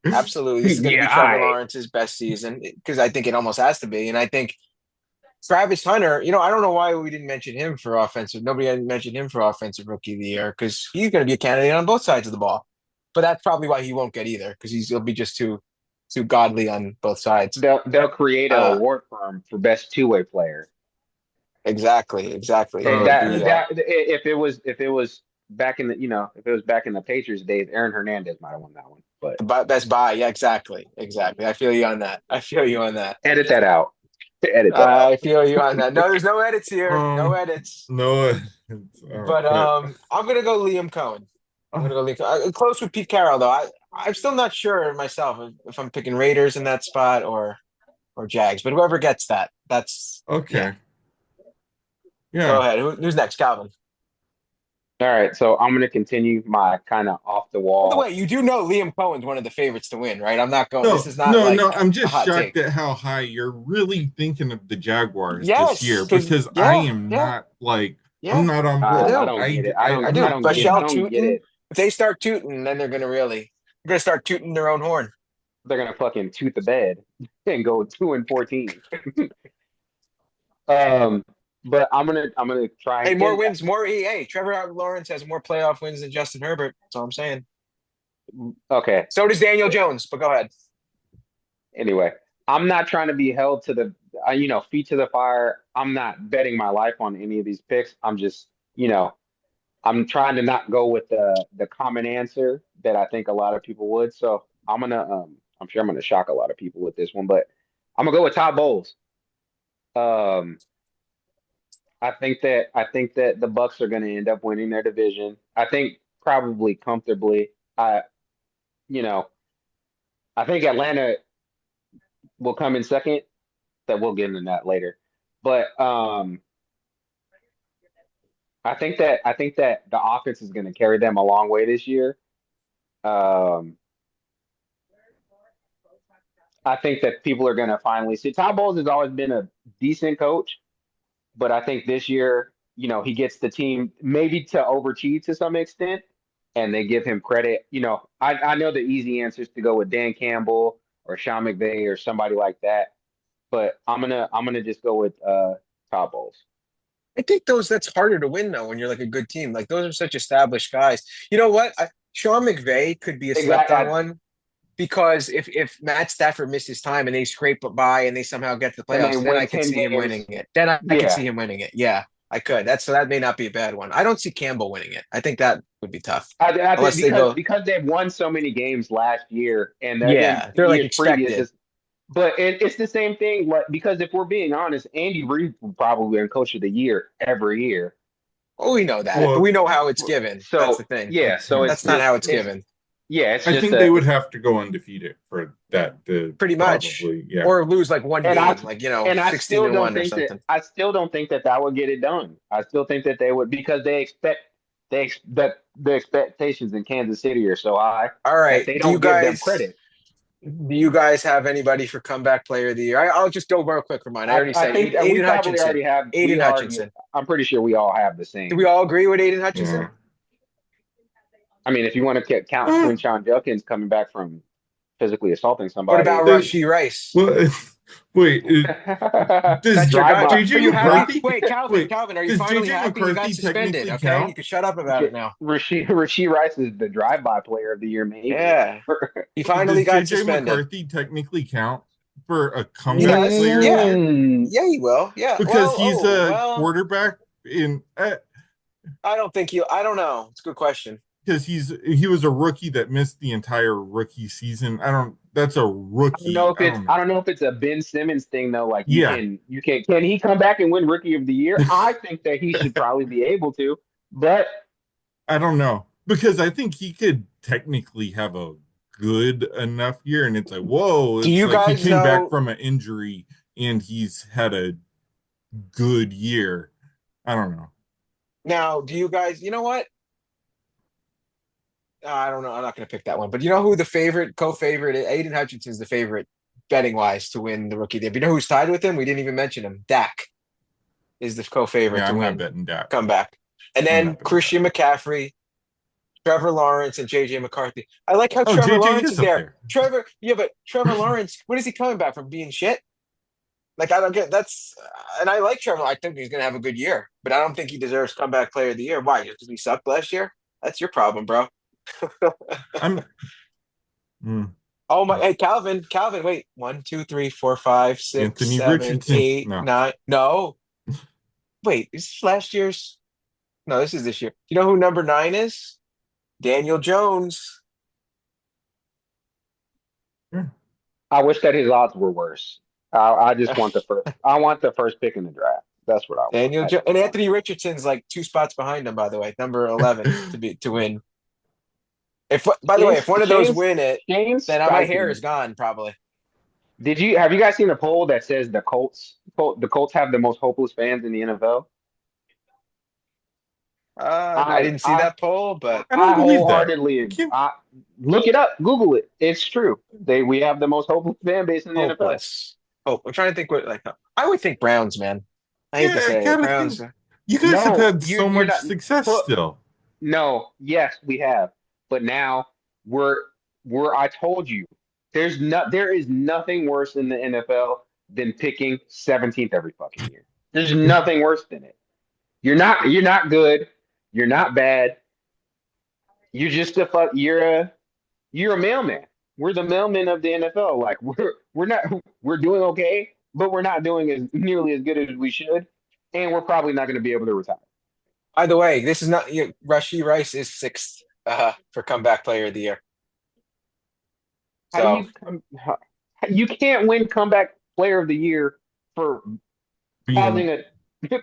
Absolutely. This is going to be Yeah, Trevor I Lawrence's best season because I think it almost has to be. And I think Travis Hunter, I don't know why we didn't mention him for offensive. Nobody had mentioned him for offensive rookie of the year because he's going to be a candidate on both sides of the ball. But that's probably why he won't get either because he'll be just too godly on both sides. they'll create an Uh, award for him for best two-way player. exactly, exactly. Eh, It'll That be that if it was back in the if it was back in the Patriots days, Aaron Hernandez might have won that one. But best buy. Yeah, exactly, exactly. I feel you on that. I feel you on that. edit that out. Edit that out. I feel you on that. No, there's no edits here. No Um, edits. no, But but I'm gonna go Liam Cohen. I'm uh, gonna go Liam Cohen. Close with Pete Carroll though. I'm still not sure myself if I'm picking Raiders in that spot or Jags. But whoever gets that, that's yeah. okay, Go yeah. ahead. Who's next, Calvin? All right, so I'm gonna continue my kind of off the By the wall. way, you do know Liam Cohen's one of the favorites to win, right? I'm not going. This No, is not no, no. like I'm a just hot shocked take. at how high you're really thinking of the Jaguars this Yes, year because because I yeah, am yeah, not like I'm yeah. not on I board. I do. don't get it. I I'm do. not I Michelle in. don't get Tootin. it. If they start tooting, then they're gonna start tooting their own horn. They're gonna fucking toot the bed and go 2-14. Um, but I'm gonna try Hey, more and wins, more EA. Trevor Lawrence has more playoff wins than Justin Herbert. That's all I'm saying. okay. So does Daniel Jones, but go ahead. Anyway, I'm not trying to be held to the feet to the fire. I'm not betting my life on any of these picks. I'm just I'm trying to not go with the common answer that I think a lot of people would. So I'm sure I'm gonna shock a lot of people with this one, but I'm gonna go with Todd Bowles. Um, I think that the Bucks are gonna end up winning their division. I think probably comfortably. You know I think Atlanta will come in second. That we'll get into that later. But I think that the offense is going to carry them a long way this year. Um, I think that people are going to finally see. Todd Bowles has always been a decent coach, but I think this year, he gets the team maybe to overachieve to some extent, and they give him credit. I know the easy answer is to go with Dan Campbell or Sean McVay or somebody like that, but I'm gonna just go with Todd Bowles. I think that's harder to win though when you're like a good team. Like those are such established guys. You know what? Sean McVay could be a slept on Exactly, one because if Matt Stafford misses time and they scrape by and they somehow get to the and they playoffs, then win I could 10 see him winning games. it. Then I could Yeah, see him winning it. Yeah, I could. That may not be a bad one. I don't see Campbell winning it. I think that would be tough I think unless they because go. because they've won so many games last year and in Yeah, they're like years previous, expected. but it's the same thing. Like because if we're being honest, Andy Reid will probably win Coach of the Year every year. Well, we know that, but Well, we know how it's given. That's the So thing. yeah, so it's That's not just how it's given. it's I just think they would have to go undefeated for that to Pretty much, probably, yeah. or lose like one and I game, like and I 16 still to don't one or think that something. that would get it done. I still think that they would because that the expectations in Kansas City are so high All that right. they Do you don't give them guys credit. Do you guys have anybody for comeback player of the year? I'll just go real quick for mine. I already I said think that we Aiden probably Hutchinson. already have. Aiden We already. Hutchinson. I'm pretty sure we all have the Do we same. all agree with Aiden Hutchinson? Yeah. I mean, if you want to count Uh, Quinshon Judkins coming back from physically assaulting What somebody, about there, Rushy Rice? well, wait, does That's your drive guy. by, JJ Are you happy? drive. McCarthy Wait, Calvin, wait, Calvin, are you does finally JJ happy you got McCarthy suspended? technically Okay, you count? can shut up about it now. Rasheed Rice is the drive-by player of the year, maybe. Yeah, he finally Does got JJ suspended. McCarthy technically count for a He comeback does. player of the Yeah, year? Mm, yeah, he will. Yeah. Because Well, he's oh, a well. quarterback in I don't think you. I don't know. It's a good question. because he was a rookie that missed the entire rookie season. I don't that's a rookie. I don't know. I don't know if it's a Ben Simmons thing though. Like Yeah, can he come back and win Rookie of the Year? I think that he should probably be able to, but I don't know. Because I think he could technically have a good enough year, and it's like, whoa, Do it's you like he guys came back know from an injury and he's had a good year. I don't know. now? Do you guys? You know what? I don't know. I'm not going to pick that one. But you know who the favorite, co-favorite? Aiden Hutchinson's the favorite betting wise to win the rookie. But you know who's tied with him? We didn't even mention him. Dak is the co-favorite Yeah, to I'm not win betting that. comeback. And I'm then not betting that. Christian McCaffrey, Trevor Lawrence, and JJ McCarthy. I like how Oh, Trevor JJ Lawrence is is up there. there. Yeah, but Trevor Lawrence, when is he coming back from being shit? Like I don't get that's, and I like Trevor. I think he's gonna have a good year, but I don't think he deserves comeback player of the year. Why? Just because he sucked last year? That's your problem, bro. I'm mm, Oh my, hey Calvin, wait, one, two, three, four, five, six, Anthony seven, Richardson. eight, No. nine. No, wait, is this last year's? No, this is this year. You know who number nine is? Daniel Jones. Yeah. I wish that his odds were worse. I just want the first. I want the first pick in the draft. That's what I want. Daniel At Jones this and point, Anthony Richardson's like two spots behind him, by the way, number 11 to win. If by the way, if one of those win it, Shane then my hair is Steichen. gone probably. Have you guys seen a poll that says the Colts have the most hopeless fans in the NFL? I didn't see I that poll, but I don't I believe that. wholeheartedly Can't, I look it up, Google it. It's true. We have the most hopeless fan base in the NFL. hopeless. Hope. I'm trying to think what like I would think Browns, man. I hate to yeah, I say it. gotta Browns. think. You guys have No, had so you're much not. success Put, still. no, yes, we have, but now we're I told you, there is nothing worse in the NFL than picking 17th every fucking year. There's nothing worse than it. You're not good. You're not bad. You're just a fuck. You're a mailman. We're the mailmen of the NFL. Like we're not we're doing okay, but we're not doing as nearly as good as we should, and we're probably not going to be able to retire. By the way, this is not Rashi Rice is sixth for comeback player of the year. How do So you can't win comeback player of the year for Being causing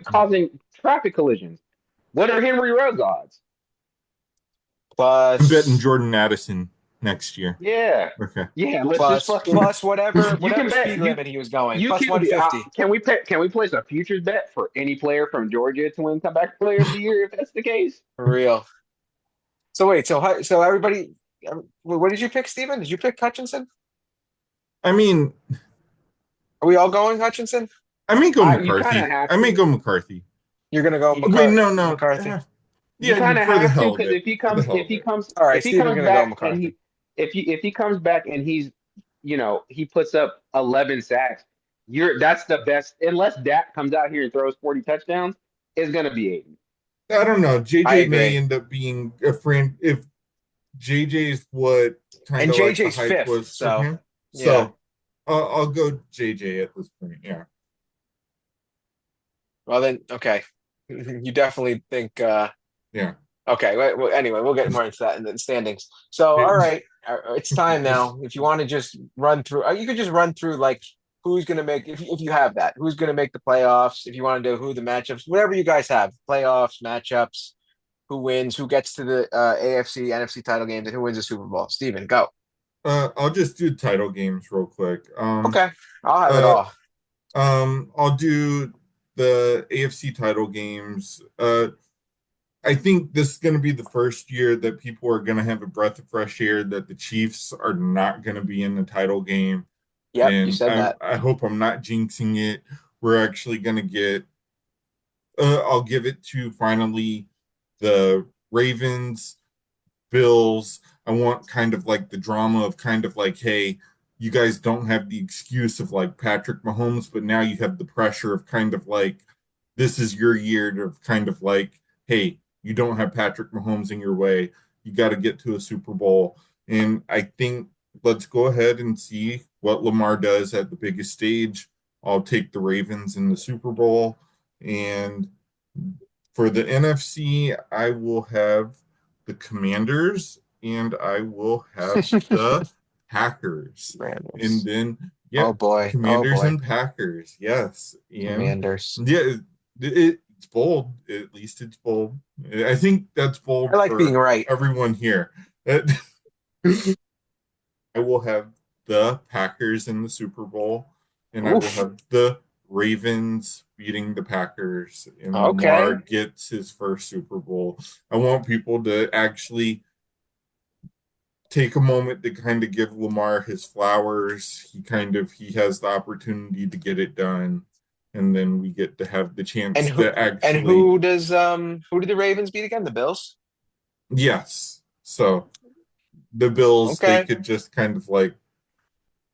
causing traffic collisions? What are Henry Ruggs odds? I'm betting plus Jordan Addison next year. Yeah, Okay. yeah. Let's just plus fucking plus whatever you can speed bet limit he was going you plus can be. 150 Can we place a futures bet for any player from Georgia to win comeback player of the year if that's the case? for real. So wait, so everybody, what did you pick, Steven? Did you pick Hutchinson? I mean, Are we all going Hutchinson? I may go You kind of McCarthy. have I may to. go McCarthy. You're gonna go You Wait, no, no. McCarthy. you Yeah, kind of for the have to hell of because it. For the hell of it. All right, if he Steven's comes gonna go back and McCarthy. if he comes back and he's he puts up 11 sacks, that's the best unless Dak comes out here and throws 40 touchdowns, it's gonna be Aiden. I don't know. I JJ may agree. end up being a friend if JJ's what kind And of like the JJ's hype fifth, was for so him. yeah. So I'll go JJ at this point. Yeah. Well then, okay. You definitely think Yeah. okay, well, anyway, we'll get more into that in the standings. So, all right, it's time now. If you want to just run through, you could just run through like who's going to make, if you have that, who's going to make the playoffs. If you want to do who the matchups, whatever you guys have, playoffs, matchups, who wins, who gets to the AFC, NFC title games, and who wins the Super Bowl. Steven, go. I'll just do title games real quick. Okay, I'll have it Uh, all. I'll do the AFC title games. I think this is going to be the first year that people are going to have a breath of fresh air that the Chiefs are not going to be in the title game. Yep, you And said that. I hope I'm not jinxing it. We're actually going to get, I'll give it to finally the Ravens, Bills. I want kind of like the drama of kind of like, hey, you guys don't have the excuse of like Patrick Mahomes, but now you have the pressure of kind of like, this is your year to kind of like, hey, you don't have Patrick Mahomes in your way. You got to get to a Super Bowl. And I think let's go ahead and see what Lamar does at the biggest stage. I'll take the Ravens in the Super Bowl. And for the NFC, I will have the Commanders and I will have the Packers. And Commanders. then, Oh yeah, boy. Oh Commanders boy. and Packers. Yes. And Commanders. yeah, it's bold. At least it's bold. I think that's I bold like being for right. everyone here. I will have the Packers in the Super Bowl, and I will Oof. have the Ravens beating the Packers, and Lamar Okay. gets his first Super Bowl. I want people to actually take a moment to kind of give Lamar his flowers. He has the opportunity to get it done, and then we get to have the And chance who to and actually who did the Ravens beat again? The Bills? yes. So the Bills, they Okay. could just kind of like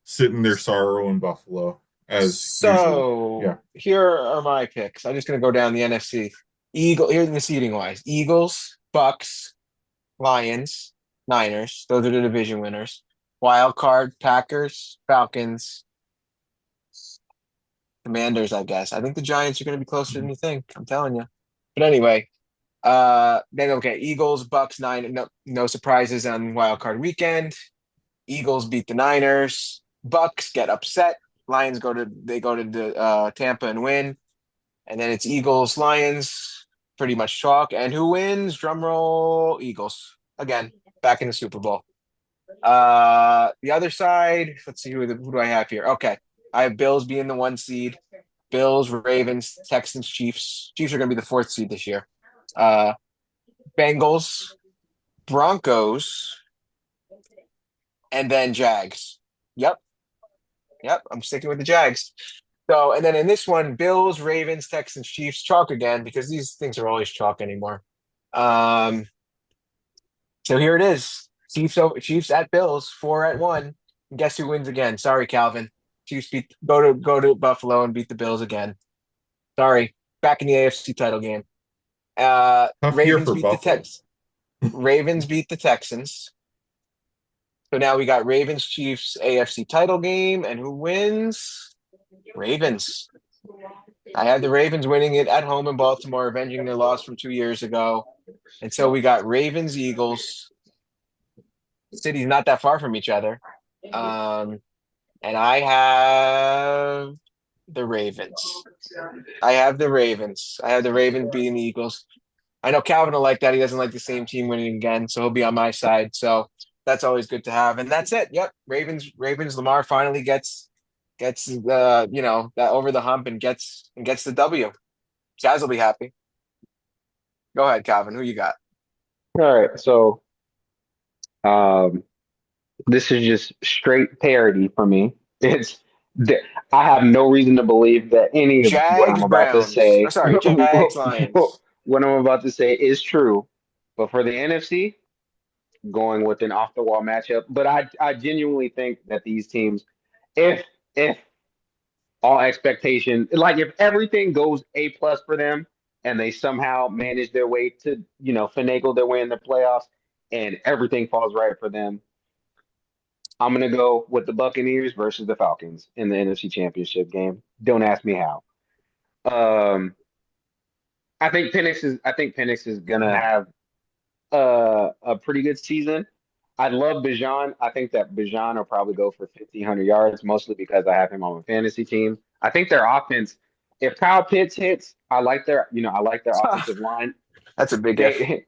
sit in their sorrow in Buffalo as usual. So Yeah. here are my picks. I'm just gonna go down the NFC. Here's the seeding wise. Eagles, Bucks, Lions, Niners. Those are the division winners. Wild card, Packers, Falcons, Commanders, I guess. I think the Giants are gonna be closer than you think. I'm telling you. But anyway, then okay, Eagles, Bucks, nine. No surprises on wild card weekend. Eagles beat the Niners. Bucks get upset. Lions go to the, Tampa and win. And then it's Eagles, Lions, pretty much chalk. And who wins? Drum roll, Eagles. Again, back in the Super Bowl. The other side, let's see who do I have here? Okay. I have Bills being the one seed. Bills, Ravens, Texans, Chiefs. Chiefs are gonna be the fourth seed this year. Uh Bengals, Broncos, and then Jags. Yep. Yep. I'm sticking with the Jags. So, and then in this one, Bills, Ravens, Texans, Chiefs, chalk again because these things are always chalk anymore. Um, so here it is: Chiefs at Bills, 4-1. And guess who wins again? Sorry, Calvin. Chiefs go to Buffalo and beat the Bills again. Sorry, back in the AFC title game. Tough year Ravens for beat the Buffalo. Tex. Ravens beat the Texans. So now we got Ravens Chiefs AFC title game, and who wins? Ravens. I had the Ravens winning it at home in Baltimore, avenging their loss from 2 years ago. And so we got Ravens, Eagles. Cities not that far from each other. Um, and I have the Ravens. I have the Ravens. I have the Ravens beating the Eagles. I know Calvin will like that. He doesn't like the same team winning again, so he'll be on my side. So that's always good to have. And that's it. Yep. Ravens, Lamar finally gets that over the hump and gets the W. Jazz will be happy. Go ahead, Calvin. Who you got? All right, so um, this is just straight parody for me. It's th- I have no reason to believe that any of what I'm Jags, about to Browns. Oh, say, sorry, Jags, Lions. what I'm about to say is true. But for the NFC, going with an off the wall matchup. But I genuinely think that these teams, if if all expectation, like if everything goes A+ for them and they somehow manage their way to, finagle their way in the playoffs and everything falls right for them, I'm gonna go with the Buccaneers versus the Falcons in the NFC Championship game. Don't ask me how. Um, I think Penix is gonna have a pretty good season. I love Bijan. I think that Bijan will probably go for 1,500 yards, mostly because I have him on my fantasy team. I think their offense, if Kyle Pitts hits, I like their offensive line. That's a big if. They,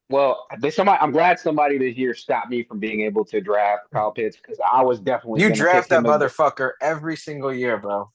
well, I'm glad somebody this year stopped me from being able to draft Kyle Pitts because I was definitely You going to pick draft that him as the. motherfucker every single year, bro.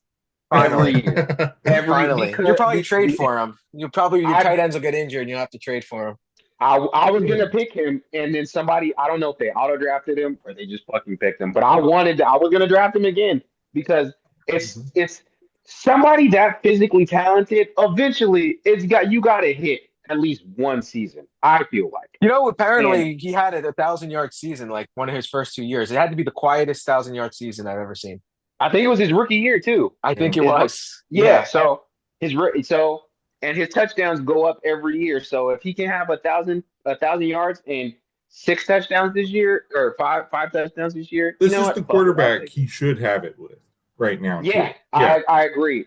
every Finally, year, every finally. You'll probably trade because for him. You'll probably your I tight ends will get injured and you'll have to trade for him. I was Yeah. gonna pick him, and then somebody I don't know if they auto drafted him or they just fucking picked him, but I was gonna draft him again because Mhm. it's somebody that physically talented. Eventually, it's got you got to hit at least one season. I feel like, You know, and apparently he had a 1,000 yard season like one of his first 2 years. It had to be the quietest 1,000 yard season I've ever seen. I think it was his rookie year too. I think Yeah. it His was. yeah, Yeah. so so and his touchdowns go up every year. So if he can have a thousand yards and six touchdowns this year or five touchdowns this year, you This know is what? the Fuck it, I'll quarterback take it. he should have it with right now, Yeah, too. Yeah. I agree.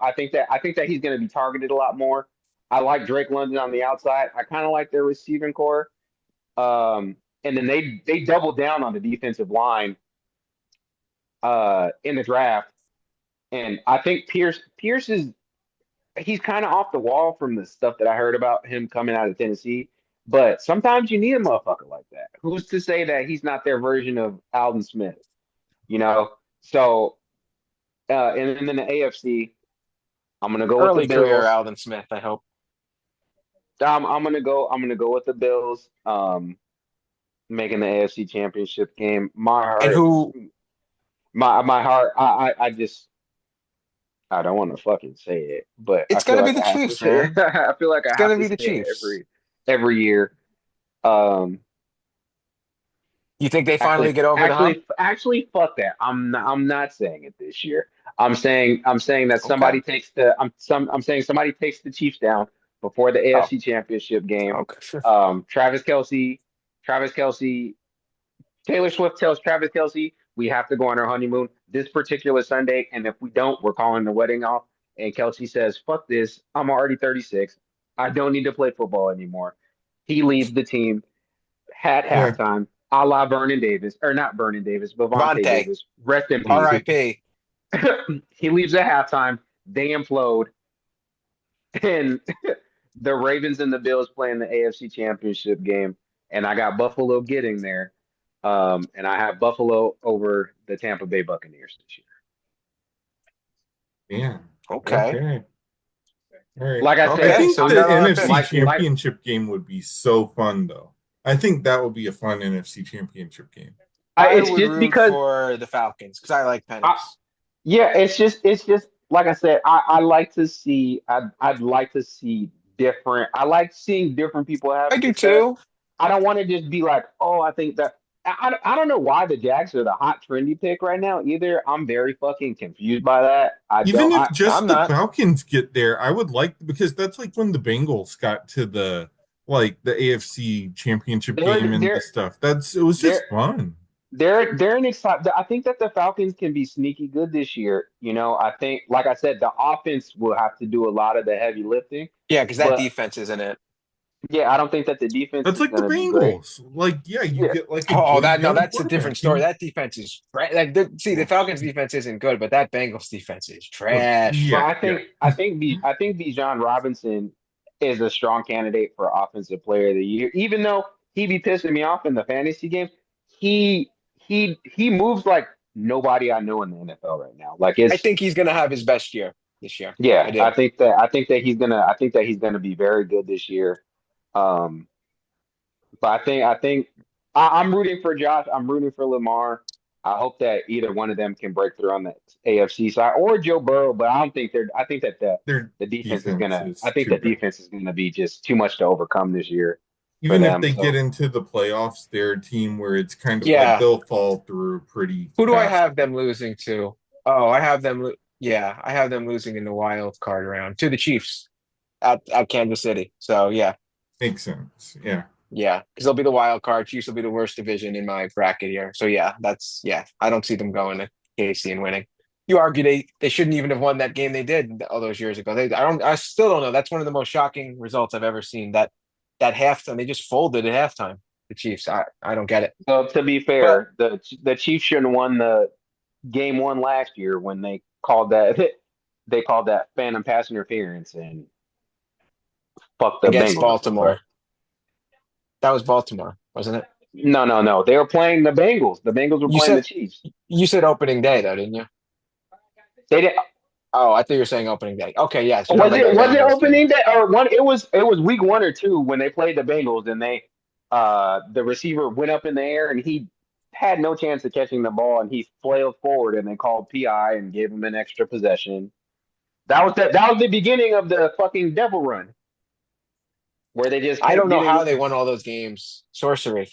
I think that he's going to be targeted a lot more. I like Drake London on the outside. I kind of like their receiving core. And then they doubled down on the defensive line in the draft. And I think Pierce is he's kind of off the wall from the stuff that I heard about him coming out of Tennessee. But sometimes you need a motherfucker like that. Who's to say that he's not their version of Alden Smith? You know. So and then the AFC, I'm gonna go with the Early career Bills. Alvin Smith, I hope. I'm gonna go with the Bills. Making the AFC Championship game. My And heart, who my heart. I just I don't want to fucking say it, but I it's feel gonna be like the I have to Chiefs, say it. man. I feel like It's I have gonna to be say the it Chiefs. every year. Um, You think they finally actually, get over the hump? actually, fuck that. I'm not saying it this year. I'm saying that Okay. I'm saying somebody takes the Chiefs down before the Oh, AFC Championship game. okay, sure. Travis Kelsey, Taylor Swift tells Travis Kelsey we have to go on our honeymoon this particular Sunday, and if we don't, we're calling the wedding off. And Kelsey says, "Fuck this. I'm already 36. I don't need to play football anymore." He leaves the team at Yeah. halftime, a la Vernon Davis, or not Vernon Davis, but Vontae Vontae, Davis. Rest in peace. R.I.P. He leaves at halftime. They implode, and the Ravens and the Bills playing the AFC Championship game. And I got Buffalo getting there. And I have Buffalo over the Tampa Bay Buccaneers this year. Yeah. Okay. Okay. All right. Like I I said, Okay. think So we I'm the got our NFC picks. like Championship game would be so fun, though. I think that would be a fun NFC Championship game. I it's would just root because for the Falcons because I like I, Penix. yeah, it's just like I said, I like to see I'd like to see different. I like seeing different people have I do success. too. I don't want to just be like, oh, I think that I don't know why the Jags are the hot trendy pick right now either. I'm very fucking confused by that. I Even don't if I I'm just the not. Falcons get there, I would like because that's like when the Bengals got to the AFC Championship they're game and the they're stuff. It was they're just fun. they're an excited. I think that the Falcons can be sneaky good this year. I think, like I said, the offense will have to do a lot of the heavy lifting. Yeah, because that But defense isn't it. yeah, I don't think that the defense That's is like the going to be great. Bengals. Like, yeah, you Yeah, get like a Oh, good that no, young that's a different quarterback. story. That defense is like the Yeah. Falcons defense isn't good, but that Bengals defense is Well, trash. but yeah, I yeah. think Bijan Robinson is a strong candidate for Offensive Player of the Year. Even though he be pissing me off in the fantasy games, he moves like nobody I know in the NFL right now. Like I it's think he's gonna have his best year this year. I yeah, do. I think that he's gonna be very good this year. Um, but I'm rooting for Josh. I'm rooting for Lamar. I hope that either one of them can break through on the AFC side or Joe Burrow. But I don't think they're. I think that Their the defense is defense gonna. I is think too the bad. defense is gonna be just too much to overcome this year for Even if them. they get So into the playoffs, they're a team where it's kind of like Yeah. they'll fall through pretty Who do I fast. have them losing to? Oh, I have them. Yeah, I have them losing in the wild card round to the Chiefs at Kansas City. So yeah, Makes sense. Yeah. yeah, because they'll be the wild card. Chiefs will be the worst division in my bracket here. So yeah. I don't see them going to KC and winning. You argue they shouldn't even have won that game they did all those years ago. I still don't know. That's one of the most shocking results I've ever seen. That halftime they just folded at halftime. The Chiefs. I don't get it. so to be But fair, the Chiefs shouldn't have won the game one last year when they called that they called that phantom pass interference and fucked the against Bengals. Baltimore, that was Baltimore, wasn't it? No, no, no. They were playing the Bengals. The Bengals were You playing the said Chiefs. you said opening day though, didn't you? They did. Oh, I thought you were saying opening day. Okay, yes. Was Remember it that was it Bengals game? opening day or one? It was week 1 or 2 when they played the Bengals and they the receiver went up in the air and he had no chance of catching the ball and he flailed forward and they called PI and gave him an extra possession. That was the beginning of the fucking devil run where they just I kept don't know how getting they won all those games. Sorcery.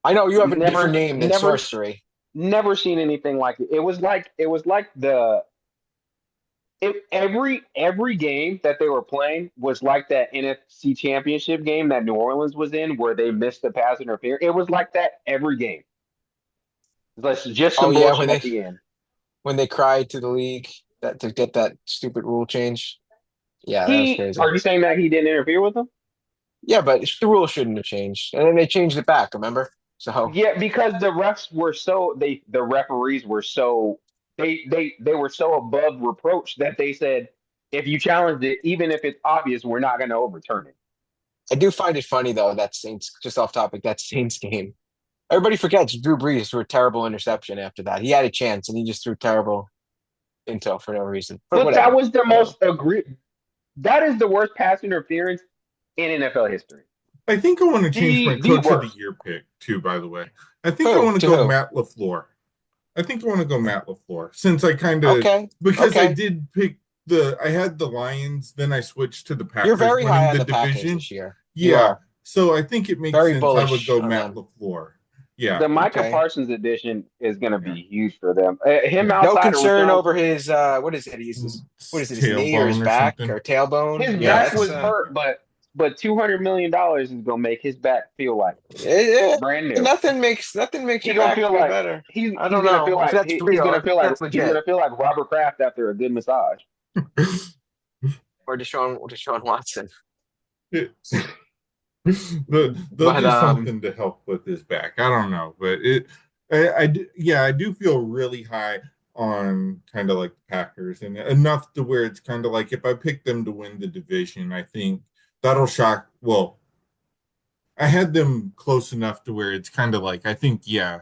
I know you have a different never name than never sorcery. never seen anything like it. It was like every game that they were playing was like that NFC Championship game that New Orleans was in, where they missed the pass interference. It was like that every game. It's like just Oh some yeah, bullshit at the end. when they cried to the league that to get that stupid rule change. Yeah, that was Are crazy. you saying that he didn't interfere with them? Yeah, but the rule shouldn't have changed. And then they changed it back, remember? So Yeah, because the refs were so the referees were so they were so above reproach that they said if you challenged it, even if it's obvious, we're not going to overturn it. I do find it funny though, that Saints just off topic, that Saints game. Everybody forgets Drew Brees threw a terrible interception after that. He had a chance and he just threw terrible intel for no reason. But But that whatever. was the Whatever. most agree. That is the worst pass interference in NFL history. I think I want to change my The coach of the worst. year pick too, by the way. I think I Who? want to To go who? Matt LaFleur. I think I want to go Matt LaFleur since I kind of Okay. because I Okay. did pick I had the Lions, then I switched to the You're Packers very high winning on the the Packers division. this year. You Yeah. are So I think it makes very sense I would bullish go on Matt them. LaFleur. Yeah. The Micah Okay. Parsons edition is going to Yeah. be huge for them. Him Yeah. No outside of concern Rashawn, over his what is it? What is it, his knee or his Tailbone or back something. or tailbone? his Yeah, back Yes. that's was hurt, but $200 million is going to make his back feel like it, brand it, new. nothing makes He your gonna back feel feel like better. I he's don't gonna feel know if like that's he's gonna real, feel if like that's he's legit. gonna feel like Robert Kraft after a good massage. Or Deshaun Watson. They'll But do something to help with his back. I don't know, but yeah, I do feel really high on kind of like the Packers and enough to where it's kind of like if I pick them to win the division, I think that'll shock. Well, I had them close enough to where it's kind of like I think yeah,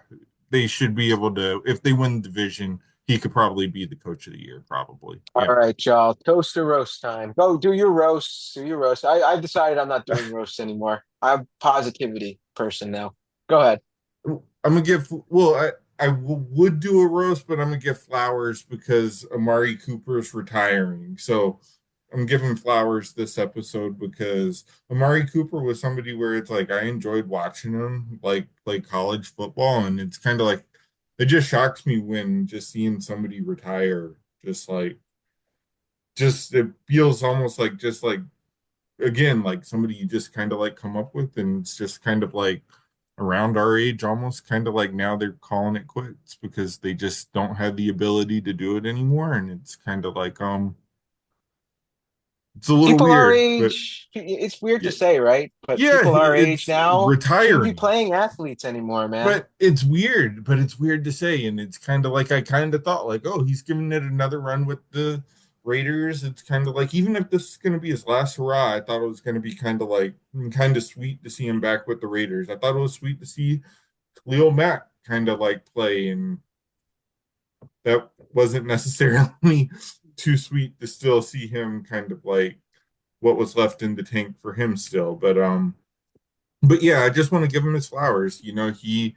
they should be able to if they win the division, he could probably be the coach of the year, probably. all Yeah. right, y'all. Toast or roast time. Go do your roast. Do your roast. I've decided I'm not doing roasts anymore. I'm a positivity person now. Go ahead. I'm gonna give well, would do a roast, but I'm gonna give flowers because Amari Cooper's retiring. So I'm giving flowers this episode because Amari Cooper was somebody where it's like I enjoyed watching him like play college football, and it's kind of like it just shocks me when just seeing somebody retire, just like just it feels almost like just like again like somebody you just kind of like come up with, and it's just kind of like around our age almost kind of like now they're calling it quits because they just don't have the ability to do it anymore, and it's kind of like it's a little People our weird, but age, it's weird to yeah, say, right? But yeah, people our age it's now shouldn't be retiring. playing athletes anymore, man. But it's weird to say, and it's kind of like I kind of thought like, oh, he's giving it another run with the Raiders. It's kind of like even if this is going to be his last hurrah, I thought it was going to be kind of like kind of sweet to see him back with the Raiders. I thought it was sweet to see Khalil Mack kind of like play, and that wasn't necessarily too sweet to still see him kind of like what was left in the tank for him still. But yeah, I just want to give him his flowers. You know, he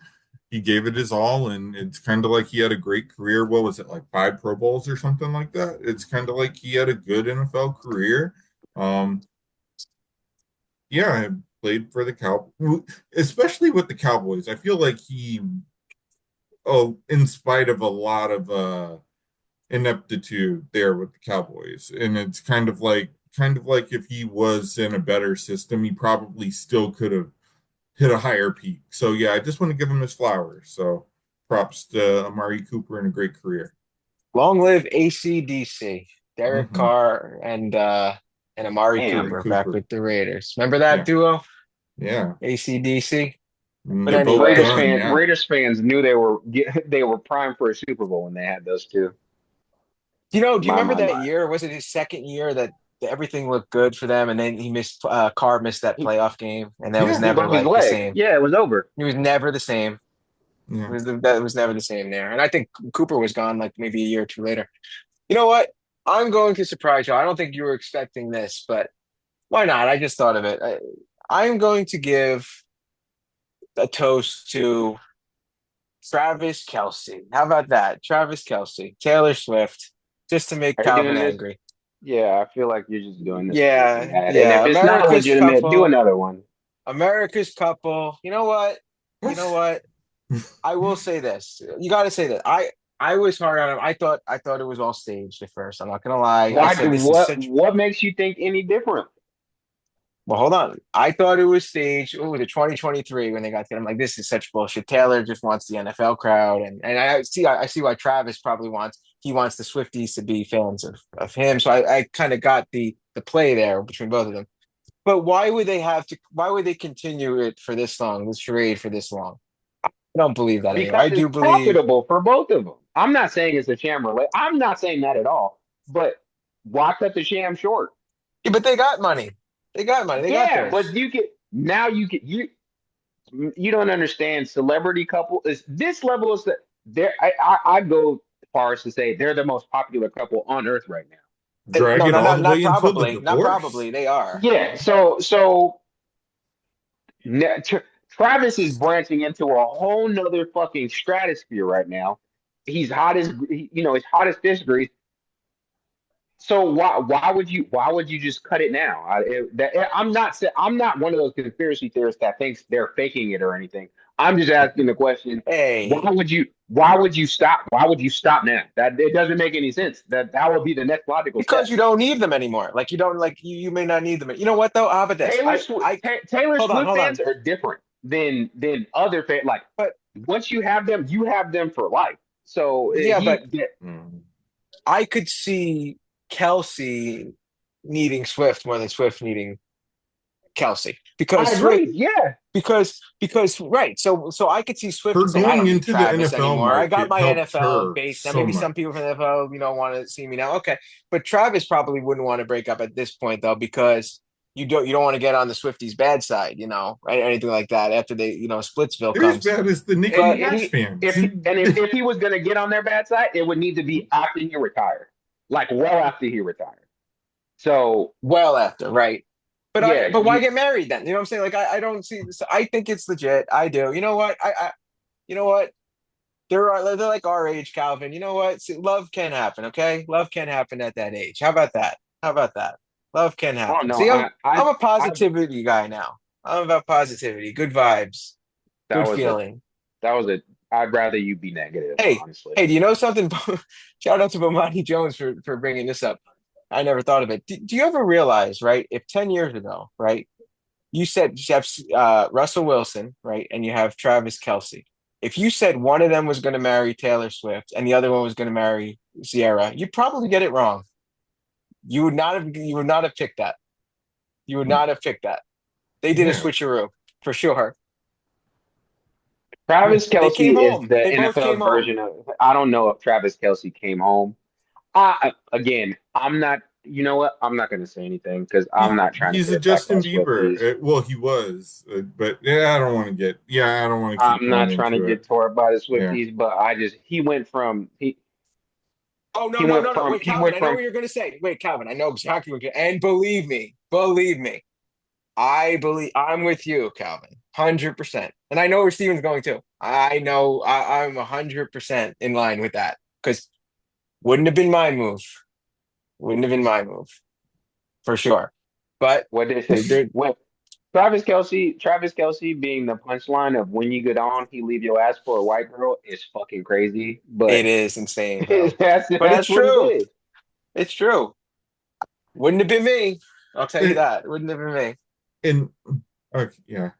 gave it his all, and it's kind of like he had a great career. What was it, like 5 Pro Bowls or something like that? It's kind of like he had a good NFL career. Um, yeah, I played for the Cowboys, especially with the Cowboys. I feel like in spite of a lot of ineptitude there with the Cowboys, and it's kind of like if he was in a better system, he probably still could have hit a higher peak. So yeah, I just want to give him his flowers. So props to Amari Cooper and a great career. Long live ACDC. Derek Hmm. Carr and Amari Damn. Amari Cooper back Cooper. with the Raiders. Remember that Yeah, duo? yeah. ACDC? And But they're both anyway, done. Yeah, Raiders fans knew they were primed for a Super Bowl when they had those two. do you My remember my that my. year? Was it his second year that everything looked good for them, and then Carr missed that He, playoff game, and that was yeah. he never broke his like the leg. same. Yeah, it was over. He was never the same. Yeah. That was never the same there. And I think Cooper was gone like maybe a year or two later. You know what? I'm going to surprise you. I don't think you were expecting this, but why not? I just thought of it. I'm going to give a toast to Travis Kelsey. How about that? Travis Kelsey, Taylor Swift, just to make Are you Calvin doing this? angry. Yeah, I feel like you're just doing this to make me Yeah, mad. And if yeah. it's not America's legitimate, do couple, another one. America's couple. You know what? You know What? what? I will say this. You got to say that. I was hard on him. I thought it was all staged at first. I'm not gonna lie. I Why said do this is such. what makes you think any different? Well, hold on. I thought it was staged. Oh, the 2023 when they got together. I'm like, this is such bullshit. Taylor just wants the NFL crowd, and I see why Travis probably wants the Swifties to be fans of him. So I kind of got the play there between both of them. But why would they have to? Why would they continue it for this long? This charade for this long? I don't believe that anymore. Because I it's do believe, profitable for both of them. I'm not saying it's a sham relate. I'm not saying that at all. But why cut the sham short? yeah, but they got money. They got money. They got Yeah, but theirs. you get now you don't understand celebrity couple is this level is that there I go as far as to say they're the most popular couple on earth right now. Drag No, it no, all not the not way until the probably, not divorce? probably. They are. Yeah, so Travis is branching into a whole nother fucking stratosphere right now. He's hot as he's hot as fish grease. So why would you just cut it now? I'm not one of those conspiracy theorists that thinks they're faking it or anything. I'm just asking the question: Hey, Why would you stop now? That it doesn't make any sense. That would be the next logical because step. you don't need them anymore. Like you don't like you may not need them. You know what though? How about this? Taylor Hold on, Swift hold fans on. are different than other fans. Like But once you have them for life. So yeah, but Mm. I could see Kelsey needing Swift more than Swift needing Kelsey I because Swift agree. Yeah, because right. So I could see Swift Her and saying, I going don't need into the Travis NFL anymore. I got market my helped NFL her base. Now so maybe some much. people from the NFL, want to see me now. Okay. But Travis probably wouldn't want to break up at this point though, because you don't want to get on the Swifties bad side, right? Anything like that after Splitsville They're as comes. bad as the Nicki and But Minaj he fans. if he was gonna get on their bad side, it would need to be after he retired, like well after he retired. So well after, right. But yeah, why get married then? You know what I'm saying? Like I don't see this. I think it's legit. I do. You know what? You know what? They're like our age, Calvin. You know what? See, love can happen, okay? Love can happen at that age. How about that? How about that? Love can I don't happen. know. See, I'm a I positivity guy now. I'm about positivity, good vibes, that good was a feeling. that was a. I'd rather you be negative, Hey, honestly. hey, do you know something? Shout out to Bomani Jones for bringing this up. I never thought of it. Do you ever realize, right? If 10 years ago, right, you said you have Russell Wilson, right, and you have Travis Kelsey. If you said one of them was going to marry Taylor Swift and the other one was going to marry Sierra, you'd probably get it wrong. You would not have picked that. You would not have picked that. They did a Yeah. switcheroo for sure. Travis They came Kelsey is home. the They both came NFL's home. version of. I don't know if Travis Kelsey came home. Again, I'm not. You know what? I'm not going to say anything because I'm not trying to He's get a attacked by Justin Bieber. Swifties. Well, he was, but yeah, I don't want to get. Yeah, I don't want to keep I'm going not trying to into it. get tore up by the Yeah. Swifties, but he went from Oh no, he no, went no, no. from Wait, he Calvin, went I know from what you're gonna say. Wait, Calvin, I know exactly what you're and believe me, I'm with you, Calvin. 100%. And I know where Steven's going too. I know I'm 100% in line with that. Because wouldn't have been my move. Wouldn't have been my move. For sure. But what they say. there, When Travis Kelsey being the punchline of when you get on, he leave your ass for a white girl is fucking crazy. But it is insane, bro. But it's that's what it true. is. It's true. Wouldn't have been me. I'll tell you And, that. Wouldn't have been me. and okay, yeah,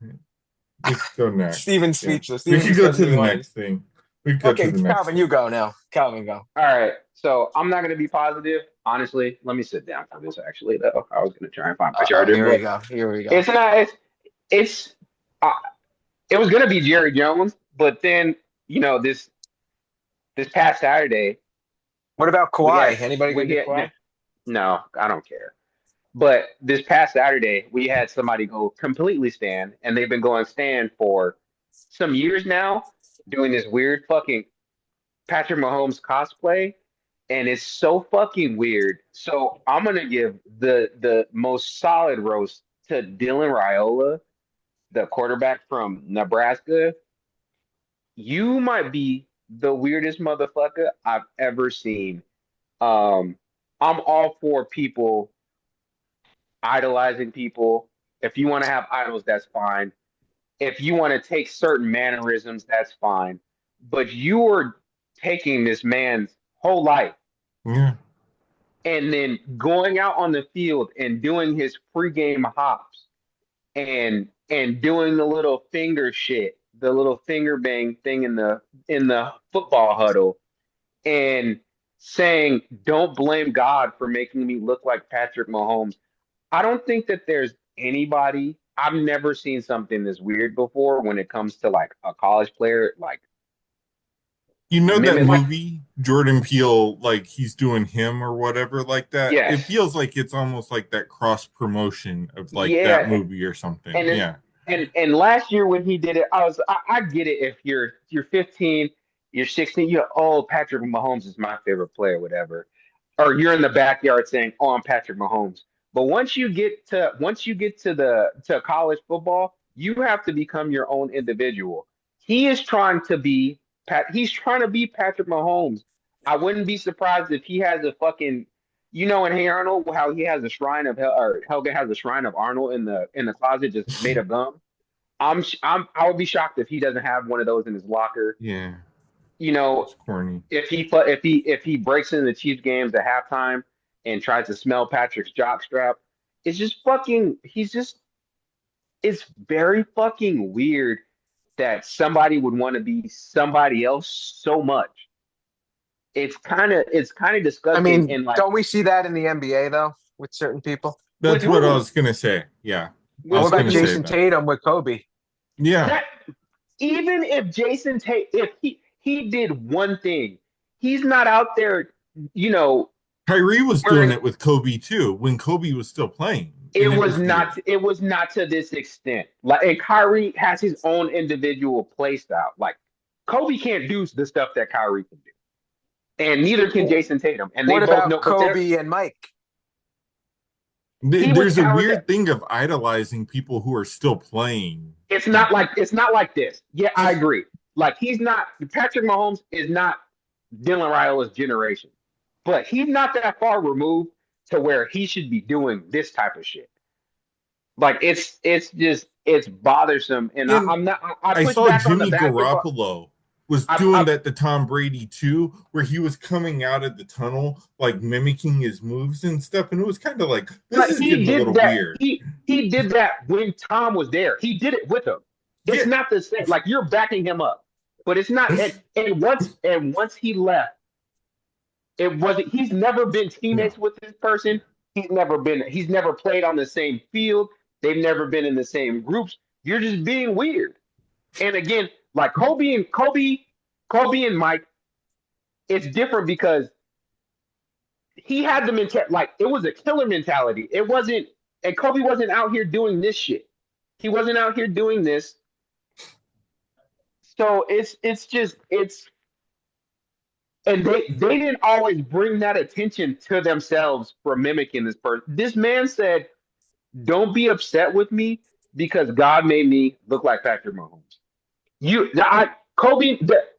we could go next. Steven's Yeah, speechless. we Steven could just go doesn't to even the want to. next thing. We could go to Okay, the next Calvin, you thing. go now. Calvin, go. All right. So I'm not gonna be positive. Honestly, let me sit down for this actually though. I was gonna try and find my Oh, charger, here we but go. Here we go. it's not it's uh, it was gonna be Jerry Jones, but then this past Saturday What about we had Kawhi? Anybody gonna we do had Kawhi? no, I don't care. But this past Saturday we had somebody go completely stand, and they've been going stand for some years now. doing this weird fucking Patrick Mahomes cosplay, and it's so fucking weird. So I'm gonna give the most solid roast to Dylan Raiola, the quarterback from Nebraska. You might be the weirdest motherfucker I've ever seen. Um, I'm all for people idolizing people. If you want to have idols, that's fine. If you want to take certain mannerisms, that's fine. But you are taking this man's whole life Yeah. and then going out on the field and doing his pregame hops and doing the little finger shit, the little finger bang thing in the football huddle and saying, "Don't blame God for making me look like Patrick Mahomes." I don't think that there's anybody. I've never seen something this weird before when it comes to like a college player, like You know that mimic. Like, movie, Jordan Peele, like he's doing him or whatever like that? It yes, feels like it's almost like that cross promotion of like that yeah, movie or something. and Yeah. and last year when he did it, I get it if you're 15, you're 16, you're oh Patrick Mahomes is my favorite player, whatever, or you're in the backyard saying oh I'm Patrick Mahomes. But once you get to the to college football, you have to become your own individual. He is trying to be He's trying to be Patrick Mahomes. I wouldn't be surprised if he has a fucking in Hey Arnold, how he has a shrine of or Helga has a shrine of Arnold in the closet just made of gum. I would be shocked if he doesn't have one of those in his locker. Yeah. You know, It's corny. if he breaks into the Chiefs games at halftime and tries to smell Patrick's jockstrap, it's just fucking. He's just. It's very fucking weird that somebody would want to be somebody else so much. It's kind of I disgusting mean, and like don't we see that in the NBA though with certain people? with That's what I who was gonna say. Yeah. I What with was about gonna say who Jason that. Tatum with Kobe? Yeah. that even if Jason Tate, if he did one thing, he's not out there, you know, Kyrie was doing wearing it with Kobe too when Kobe was still playing, it and it was was weird. not it was not to this extent. Like and Kyrie has his own individual play style. Like Kobe can't do the stuff that Kyrie can do. And neither can Jason Tatum. And they What both about know, but they're Kobe and Mike? he was There's a talented. weird thing of idolizing people who are still playing. It's not like this. Yeah, I agree. Like he's not Patrick Mahomes is not Dylan Raiola's generation, but he's not that far removed to where he should be doing this type of shit. Like it's just it's bothersome, and And I'm not. I I push saw back on the Jimmy basketball. Garoppolo was doing I that to Tom Brady too, where he was coming out of the tunnel, like mimicking his moves and stuff. And it was kind of like, this but is he getting a did little that. weird. He did that when Tom was there. He did it with him. It's Yeah. not the same. Like you're backing him up, but it's not. And once he left, it wasn't. He's never been No. teammates with this person. He's never played on the same field. They've never been in the same groups. You're just being weird. And again, like Kobe and Mike, it's different because he had the mentality. Like it was a killer mentality. It wasn't. And Kobe wasn't out here doing this shit. He wasn't out here doing this. So it's just it's and they didn't always bring that attention to themselves for mimicking this person. This man said, "Don't be upset with me because God made me look like Patrick Mahomes." Kobe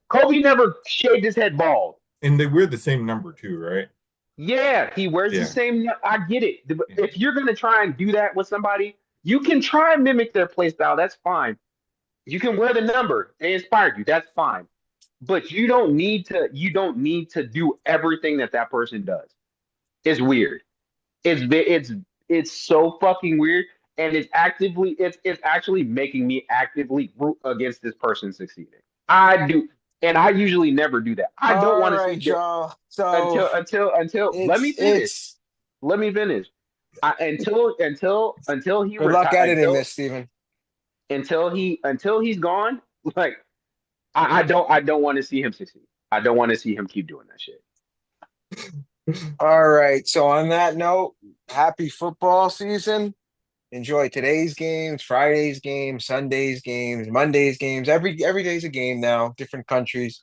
Kobe never shaved his head bald. And they wear the same number too, right? Yeah, he wears the Yeah. same. I get it. Yeah. If you're gonna try and do that with somebody, you can try and mimic their play style. That's fine. You can wear the number. They inspired you. That's fine. But you don't need to. You don't need to do everything that that person does. It's weird. It's so fucking weird, and it's actually making me actively root against this person succeeding. I do, and I usually never do that. I don't All want to see right, that y'all. So until let me finish. it's Let me finish. Until he good luck retire editing this, Steven. until he's gone. Like I don't want to see him succeed. I don't want to see him keep doing that shit. All right. So on that note, happy football season. Enjoy today's games, Friday's games, Sunday's games, Monday's games. Every day's a game now. Different countries.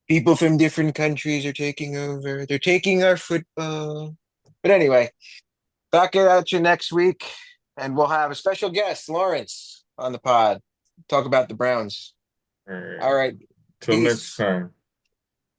People from different countries are taking over. They're taking our football. But anyway, back at you next week, and we'll have a special guest, Lawrence, on the pod. Talk about the Browns. All right. All right. Till next Peace. time.